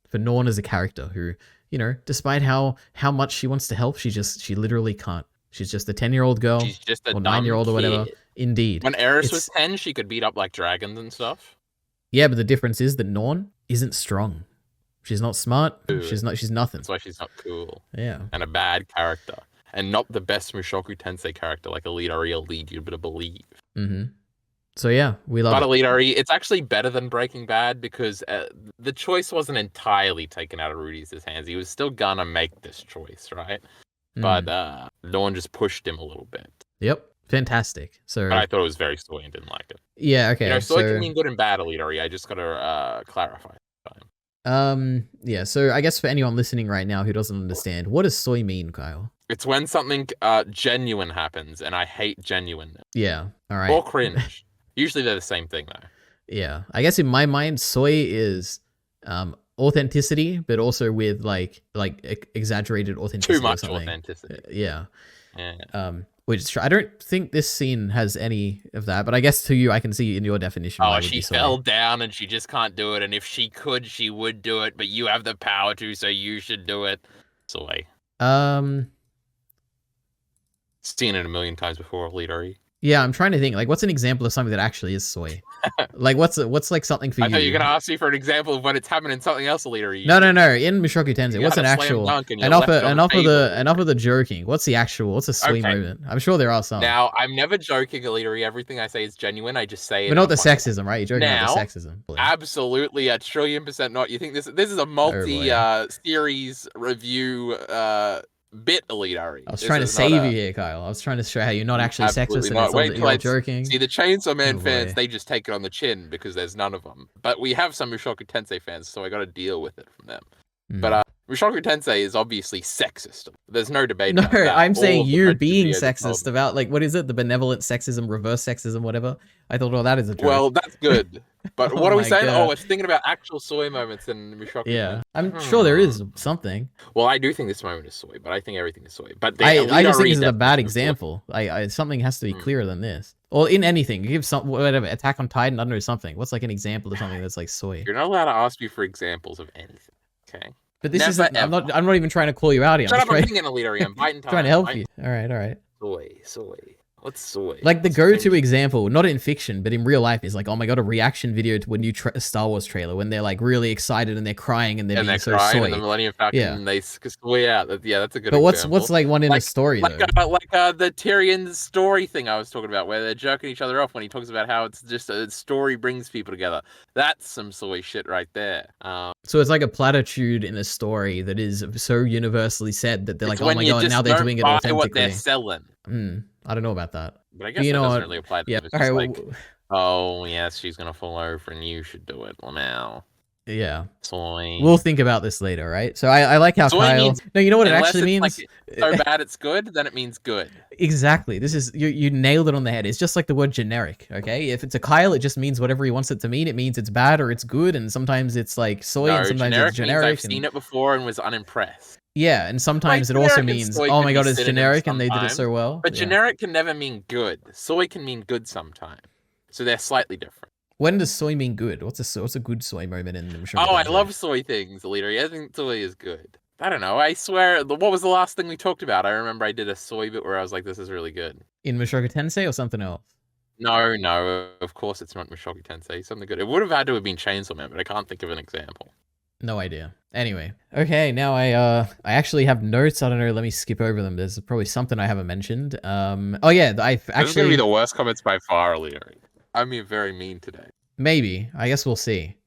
for Norn as a character who, you know, despite how much she wants to help, she literally can't. She's just a 10-year-old girl, She's just a or dumb 9-year-old or whatever. kid. Indeed. When Eris was 10, she could beat up like dragons and stuff. Yeah, but the difference is that Norn isn't strong. She's not smart. Ooh. She's nothing. That's why she's not cool. Yeah. And a bad character. And not the best Mushoku Tensei character like EliteAri will lead you to believe. Mm-hmm. So yeah, we love but it. EliteAri, it's actually better than Breaking Bad because the choice wasn't entirely taken out of Rudy's hands. He was still gonna make this choice, right? But Norn just pushed him a little bit. Yep. Fantastic. So but I thought it was very soy and didn't like it. Yeah, okay. You know, soy can mean good and bad, EliteAri. I just gotta clarify. Yeah, so I guess for anyone listening right now who doesn't understand, what does soy mean, Kyle? It's when something genuine happens, and I hate genuineness. Yeah, all right. Or cringe. Usually they're the same thing, though. Yeah, I guess in my mind, soy is authenticity, but also with like exaggerated authenticity. Too much or something. authenticity. Yeah. Yeah. Which I don't think this scene has any of that, but I guess to you, I can see in your definition. Oh, she fell down and she just can't do it. And if she could, she would do it. But you have the power to, so you should do it. Soy. Seen it a million times before, EliteAri. Yeah, I'm trying to think. Like, what's an example of something that actually is soy? Like, what's like something for you? I thought you were gonna ask me for an example of when it's happened in something else, EliteAri. No. In Mushoku Tensei, what's an actual? Enough of the joking. What's the actual? What's a soy moment? I'm sure there are some. Now, I'm never joking, EliteAri. Everything I say is genuine. I just say it. But not the sexism, right? You're joking about the sexism. Absolutely, 1,000,000,000% not. You think this is a multi-series review bit, EliteAri. I was trying to save you here, Kyle. I was trying to show how you're not actually sexist and that you're joking. See, the Chainsaw Man fans, they just take it on the chin because there's none of them. But we have some Mushoku Tensei fans, so I got to deal with it from them. But Mushoku Tensei is obviously sexist. There's no debate about that. I'm saying you're being sexist about, like, what is it? The benevolent sexism, reverse sexism, whatever. I thought, that is a joke. Well, that's good. But what are we saying? God. Oh, it's thinking about actual soy moments in Mushoku. Yeah, I'm sure there is something. Well, I do think this moment is soy, but I think everything is soy. But I just think this is a bad example. Something has to be clearer than this. Or in anything, give some whatever. Attack on Titan, I don't know, something. What's like an example of something that's like soy? You're not allowed to ask me for examples of anything. Okay. But this isn't. I'm not even trying to call you out here. Shut up! I'm being an EliteAri. I'm biting time. Trying to help you. All right. Soy. What's soy? Like the go-to example, not in fiction, but in real life, is like, oh my god, a reaction video to a new Star Wars trailer when they're like really excited and they're crying and they're being so soy. And the Millennium Falcon, they soy out. Yeah, that's a good. But example. what's like one in a story like the Tyrion story thing I was talking about, where they're jerking each other off when he talks about how it's just a story brings people together. That's some soy shit right there. So it's like a platitude in a story that is so universally said that they're like, oh my god, now they're doing it authentically. What they're selling. I don't know about that. But I guess that doesn't really apply to them. It's just like, oh, yes, she's going to fall over and you should do it, Lamau. Yeah. Soy. We'll think about this later, right? So I like how Kyle... No, you know what it actually means? Like, so bad it's good, then it means good. Exactly. This is... You nailed it on the head. It's just like the word generic, okay? If it's a Kyle, it just means whatever he wants it to mean. It means it's bad or it's good, and sometimes it's like soy, and sometimes it's generic. I've seen it before and was unimpressed. Yeah, and sometimes it also means, oh my god, it's generic and they did it so well. But generic can never mean good. Soy can mean good sometimes. So they're slightly different. When does soy mean good? What's a good soy moment in the Mushoku? Oh, I love soy things, EliteAri. I think soy is good. I don't know. I swear, what was the last thing we talked about? I remember I did a soy bit where I was like, this is really good. In Mushoku Tensei or something else? No. Of course it's not Mushoku Tensei. Something good. It would have had to have been Chainsaw Man, but I can't think of an example. No idea. Anyway. Okay, now I actually have notes. I don't know. Let me skip over them. There's probably something I haven't mentioned. Oh yeah, I actually... This is going to be the worst comments by far, EliteAri. I'm being very mean today. Maybe. I guess we'll see.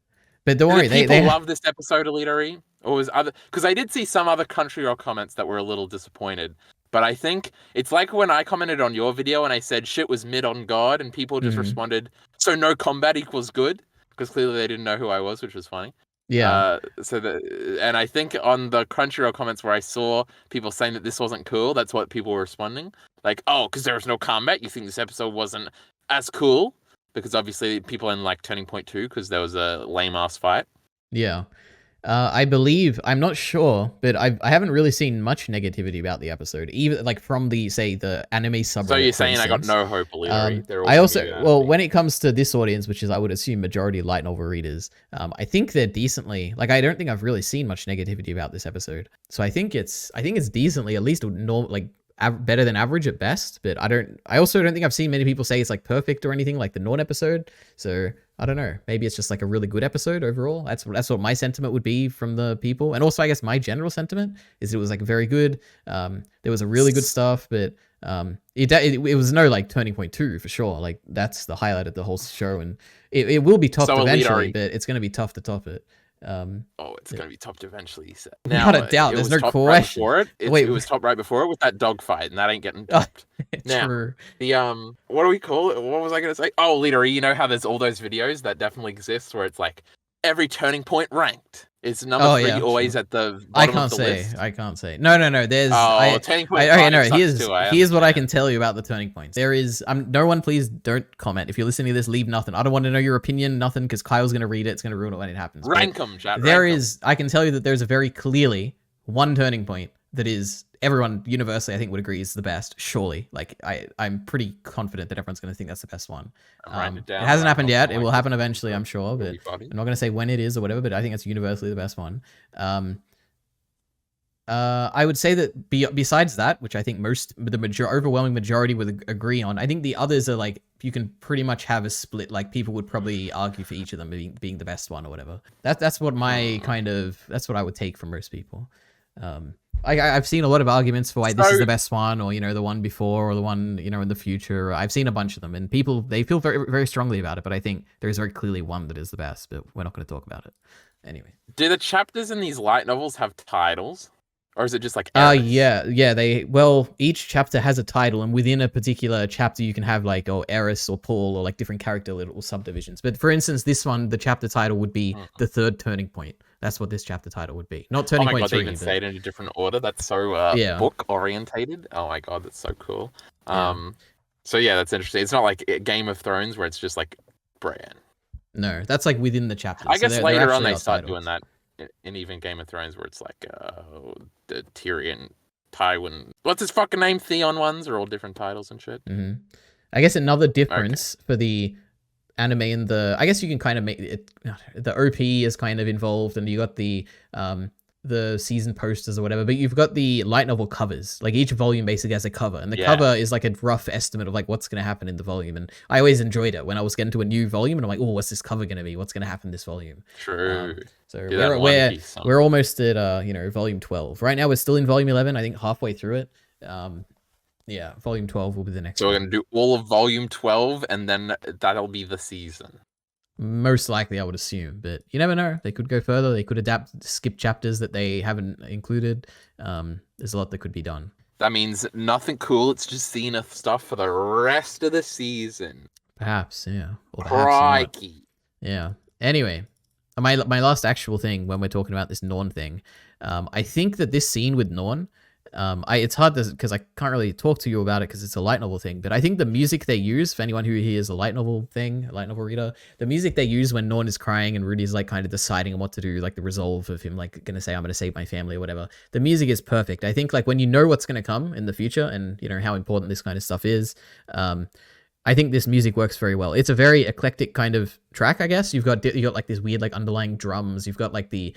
But don't worry. People love this episode, EliteAri. Or was other... Because I did see some other Crunchyroll comments that were a little disappointed. But I think it's like when I commented on your video and I said shit was mid on God and people just responded, so no combat equals good? Because clearly they didn't know who I was, which was funny. Yeah. And I think on the Crunchyroll comments where I saw people saying that this wasn't cool, that's what people were responding. Like, oh, because there was no combat, you think this episode wasn't as cool? Because obviously people in like Turning Point 2, because there was a lame ass fight. Yeah. I believe, I'm not sure, but I haven't really seen much negativity about the episode, even like from the, say, the anime So subreddit, you're for saying I got instance. no hope, EliteAri. They're all I going to be also, good well, anime. when it comes to this audience, which is I would assume majority light novel readers, I think they're decently, like, I don't think I've really seen much negativity about this episode. So I think it's decently, at least normal, like, better than average at best. But I also don't think I've seen many people say it's like perfect or anything like the Norn episode. So I don't know. Maybe it's just like a really good episode overall. That's what my sentiment would be from the people, and also I guess my general sentiment is it was like very good. There was a really good stuff, but it was no like turning point two for sure. Like that's the highlight of the whole show, and it will be topped So eventually, EliteAri. but it's going to be tough to top it. Oh, it's Yeah. going to be topped eventually. You said. Without Now, a doubt, it there's was no topped right question. before it. It Wait, was topped right before it with that dogfight, and that ain't getting oh, topped. Now, true. the what do we call it? What was I going to say? Oh, EliteAri, you know how there's all those videos that definitely exist where it's like every turning point ranked. It's number Oh 3 yeah, always sure. at the I bottom of can't the say. list. I can't say. No, no, no. There's Oh, turning point okay, 5 no. sucks Here's too. I here's what I can understand. tell you about the turning points. There is no one. Please don't comment. If you're listening to this, leave nothing. I don't want to know your opinion. Nothing, because Kyle's gonna read it. It's gonna ruin it when it happens. But Rank them, chat. there Rank them. is. I can tell you that there's a very clearly one turning point that is everyone universally I think would agree is the best. Surely, like I'm pretty confident that everyone's gonna think that's the best one. Write it It down. hasn't Write happened off yet. on It my will happen Google eventually, I'm Doc. sure. It'll But be funny. I'm not gonna say when it is or whatever. But I think it's universally the best one. I would say that besides that, which I think overwhelming majority would agree on, I think the others are like you can pretty much have a split. Like people would probably argue for each of them being the best one or whatever. That's what that's what I would take from most people. I've seen a lot of arguments for why this is the best one, or the one before, or the one in the future. I've seen a bunch of them, and people they feel very very strongly about it. But I think there is very clearly one that is the best. But we're not going to talk about it anyway. Do the chapters in these light novels have titles? Or is it just like eras? Yeah. Each chapter has a title, and within a particular chapter, you can have like Eris or Paul or like different character little subdivisions. But for instance, this one, the chapter title would be the third turning point. That's what this chapter title would be. Not turning point 3. They even say it in a different order. That's so book orientated. Oh my god, that's so cool. So yeah, that's interesting. It's not like Game of Thrones where it's just like Bran. No, that's like within the chapter. I guess later on they start titles. doing that in even Game of Thrones where it's like the Tyrion, Tywin. What's his fucking name? Theon ones are all different titles and shit. Mm-hmm. I guess another difference for the anime and I guess you can kind of make it. The OP is kind of involved, and you got the season posters or whatever, but you've got the light novel covers. Like each volume basically has a cover, and the cover is like a rough estimate of like what's going to happen in the volume. And I always enjoyed it when I was getting to a new volume and I'm like, oh, what's this cover going to be? What's going to happen this volume? True. So we're almost at volume 12 right now. We're still in volume 11, I think, halfway through it. Yeah, volume 12 will be the next. So we're gonna do all of volume 12, and then that'll be the season. Most likely, I would assume, but you never know. They could go further. They could skip chapters that they haven't included. There's a lot that could be done. That means nothing cool. It's just Zenith stuff for the rest of the season. Perhaps, yeah. Or Crikey. Yeah. Anyway, my last actual thing when we're talking about this Norn thing, I think that this scene with Norn, it's hard because I can't really talk to you about it because it's a light novel thing, but I think the music they use, for anyone who hears a light novel reader, the music they use when Norn is crying and Rudy's like kind of deciding on what to do, like the resolve of him like gonna say I'm gonna save my family or whatever, the music is perfect. I think like when you know what's gonna come in the future and how important this kind of stuff is, I think this music works very well. It's a very eclectic kind of track, I guess. You got like this weird like underlying drums. You've got like the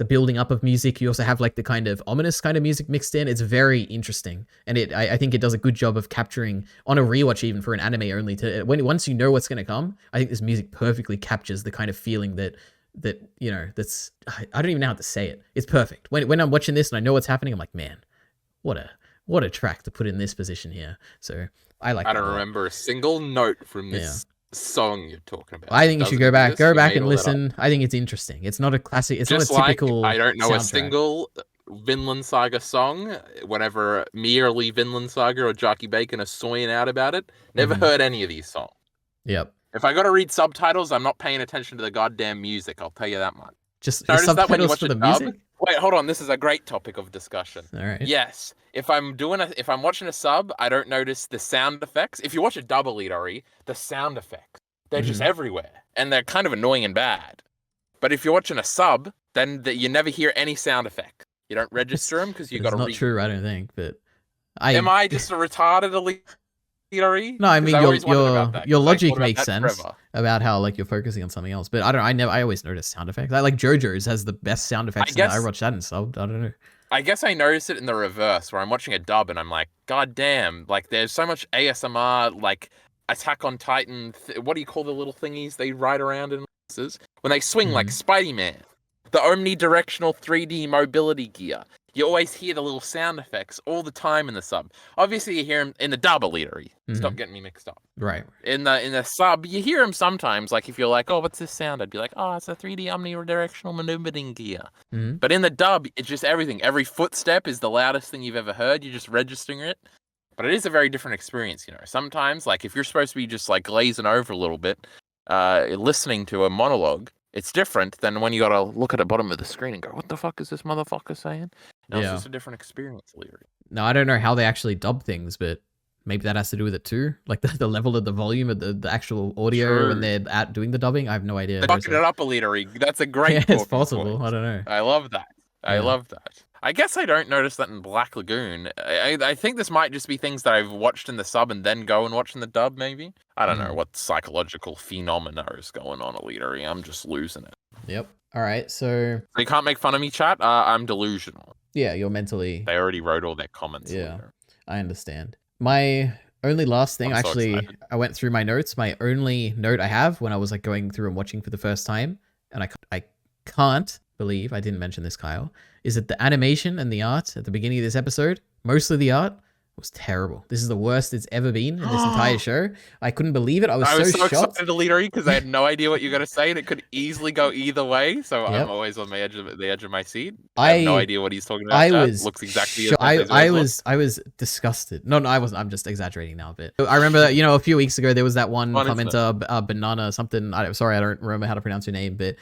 building up of music. You also have like the kind of ominous kind of music mixed in. It's very interesting, and I think it does a good job of capturing on a rewatch, even for an anime only. Once you know what's going to come, I think this music perfectly captures the kind of feeling that's I don't even know how to say it. It's perfect. When I'm watching this and I know what's happening, I'm like, man, what a track to put in this position here. So I don't remember a single note from this song you're talking about. I think you should go back and listen. I think it's interesting. It's not a classic. It's just not a typical. Like, I don't know soundtrack. A single Vinland Saga song. Whenever merely Vinland Saga or Jarkey Bacon are soying out about it, never heard any of these songs. Yep. If I got to read subtitles, I'm not paying attention to the goddamn music. I'll tell you that much. Just notice that when you watch for the dub, music. Wait, hold on. This is a great topic of discussion. All right. Yes, if I'm watching a sub, I don't notice the sound effects. If you watch a dub EliteAri, the sound effects, they're just everywhere, and they're kind of annoying and bad. But if you're watching a sub, then you never hear any sound effect. You don't register them because you got to read. It's not true, I don't think, but Am I just a retarded EliteAri? No, I mean your I logic thought about makes that sense forever. about how like you're focusing on something else. But I always notice sound effects. I like JoJo's has the best sound effects. I watch that and subbed. I don't know. I guess I noticed it in the reverse, where I'm watching a dub and I'm like, God damn! Like, there's so much ASMR, like Attack on Titan. What do you call the little thingies they ride around in when they swing like Spidey-Man? The omnidirectional 3D mobility gear. You always hear the little sound effects all the time in the sub. Obviously, you hear them in the dub, EliteAri. Stop getting me mixed up. Right. In the sub, you hear them sometimes. Like if you're like, "Oh, what's this sound?" I'd be like, "Oh, it's a 3D omnidirectional maneuvering gear." But in the dub, it's just everything. Every footstep is the loudest thing you've ever heard. You're just registering it. But it is a very different experience, you know. Sometimes, like if you're supposed to be just like glazing over a little bit, listening to a monologue, it's different than when you gotta look at the bottom of the screen and go, "What the fuck is this motherfucker saying?" No, it's just a different experience, EliteAri. No, I don't know how they actually dub things, but maybe that has to do with it too. Like the level of the volume of the actual audio when they're doing the dubbing. I have no idea. Fucking it up, EliteAri. That's a great. Yeah, it's possible. I don't know. I love that. I love that. I guess I don't notice that in Black Lagoon. I think this might just be things that I've watched in the sub and then go and watch in the dub, maybe. I don't know what psychological phenomena is going on, EliteAri. I'm just losing it. Yep. All right, so... You can't make fun of me, chat. I'm delusional. Yeah, you're mentally... They already wrote all their comments. Yeah, I understand. My only last thing, actually, I went through my notes. My only note I have when I was like going through and watching for the first time, and I can't believe I didn't mention this, Kyle, is that the animation and the art at the beginning of this episode, mostly the art, was terrible. This is the worst it's ever been in this entire show. I couldn't believe it. I was so shocked. Excited to EliteAri because I had no idea what you were going to say, and it could easily go either way. So I'm always on the edge of my seat. I have no idea what he's talking about. Looks exactly. I was disgusted. No, I wasn't. I'm just exaggerating now a bit. I remember that, a few weeks ago there was that one commenter, banana something. Sorry, I don't remember how to pronounce your name, but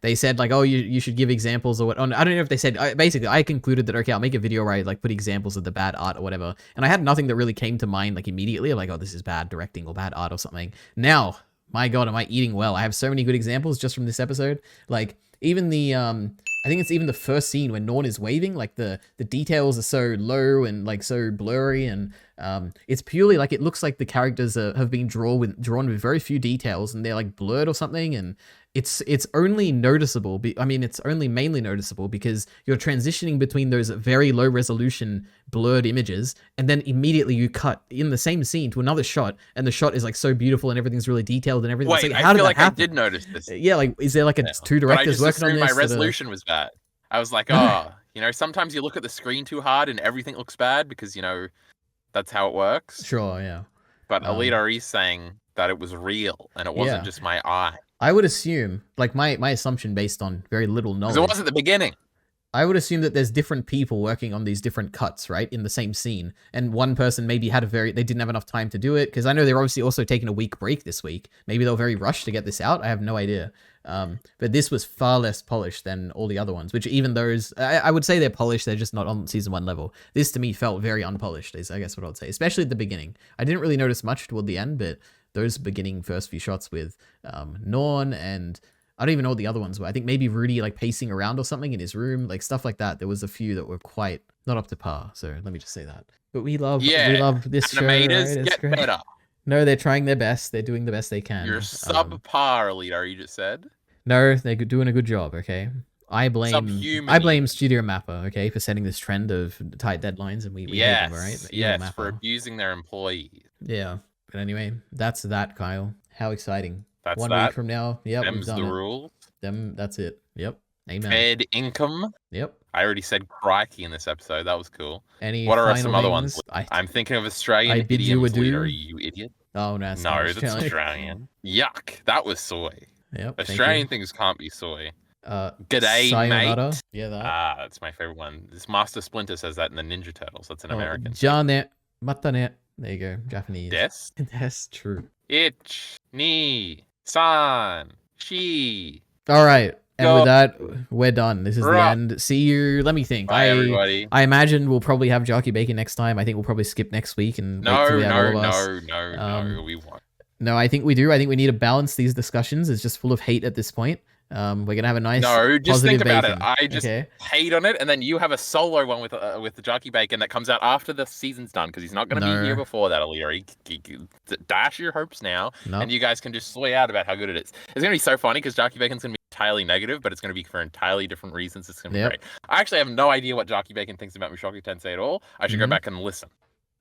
they said like, oh, you should give examples or what. I don't know if they said. Basically, I concluded that okay, I'll make a video where I like put examples of the bad art or whatever. And I had nothing that really came to mind like immediately. I'm like, oh, this is bad directing or bad art or something. Now, my God, am I eating well? I have so many good examples just from this episode. Like even the, I think it's even the first scene when Norn is waving, like the details are so low and like so blurry. And it's purely like, it looks like the characters have been drawn with very few details and they're like blurred or something. And it's only noticeable. It's only mainly noticeable because you're transitioning between those very low resolution blurred images, and then immediately you cut in the same scene to another shot, and the shot is like so beautiful and everything's really detailed and everything. Wait, like, I feel like I did notice this. Yeah, like is there like two directors working on this? My resolution was bad. I was like, sometimes you look at the screen too hard and everything looks bad because that's how it works. Sure, yeah. But EliteAri's saying that it was real and it wasn't just my eye. I would assume, like my assumption based on very little knowledge. Because it wasn't the beginning. I would assume that there's different people working on these different cuts, right, in the same scene. And one person maybe they didn't have enough time to do it. Because I know they're obviously also taking a week break this week. Maybe they were very rushed to get this out. I have no idea. But this was far less polished than all the other ones, which even those, I would say they're polished. They're just not on season 1 level. This to me felt very unpolished, is I guess what I would say, especially at the beginning. I didn't really notice much toward the end, but those beginning first few shots with Norn, and I don't even know what the other ones were. I think maybe Rudy like pacing around or something in his room, like stuff like that. There was a few that were quite not up to par. So let me just say that. But we love this show. Right? Get better. No, they're trying their best. They're doing the best they can. You're subpar, EliteAri, you just said. No, they're doing a good job. Okay, I blame Studio Mappa, okay, for setting this trend of tight deadlines, and we hate them, right? Yes, for abusing their employees. Yeah. But anyway, that's that, Kyle. How exciting. That's 1 that. week from now. Yep, Them's the rules. That's it. Yep. Amen. Paid income. Yep. I already said crikey in this episode. That was cool. What are some other ones? I'm thinking of Australian idioms. Are you idiot? Oh, no. That's Australian. Yuck. That was soy. Yep. Australian things can't be soy. G'day, sayonara. mate. Yeah, that. That's my favorite one. This Master Splinter says that in the Ninja Turtles. That's an American. Janet. Matanet. There you go. Japanese. Des? That's true. Ich, ni, san, shi. All right. And with that, we're done. This is the end. See you. Let me think. Bye, everybody. I imagine we'll probably have Jarkey Bacon next time. I think we'll probably skip next week and wait till we have all of us. No, we won't. No, I think we do. I think we need to balance these discussions. It's just full of hate at this point. We're gonna have a nice No, just positive think about it. bacon. I just Okay. hate on it, and then you have a solo one with the Jarkey Bacon that comes out after the season's done because he's not going to be here No. before that. EliteAri, dash your hopes now, and Nope. you guys can just swear out about how good it is. It's going to be so funny because Jarkey Bacon's going to be entirely negative, but it's going to be for entirely different reasons. It's going to be great. I actually have no idea what Jarkey Bacon thinks about Mushoku Tensei at all. I should go back and listen.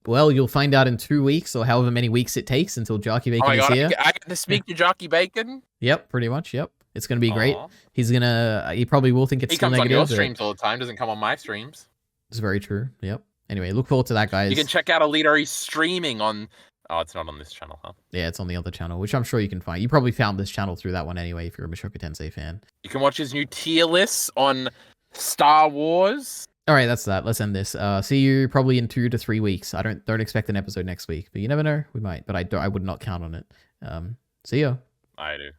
Well, you'll find out in 2 weeks or however many weeks it takes until Jarkey Bacon Oh my is god, here. I get to speak to Jarkey Bacon? Yep, pretty much. Yep. It's going to be great. He probably will think it's still negative. He comes on your streams all the time, doesn't come on my streams. It's very true. Yep. Anyway, look forward to that, guys. You can check out EliteAri streaming on... Oh, it's not on this channel, huh? Yeah, it's on the other channel, which I'm sure you can find. You probably found this channel through that one anyway if you're a Mushoku Tensei fan. You can watch his new tier lists on Star Wars. All right, that's that. Let's end this. See you probably in 2 to 3 weeks. I don't expect an episode next week, but you never know. We might, but I would not count on it. See ya. I do.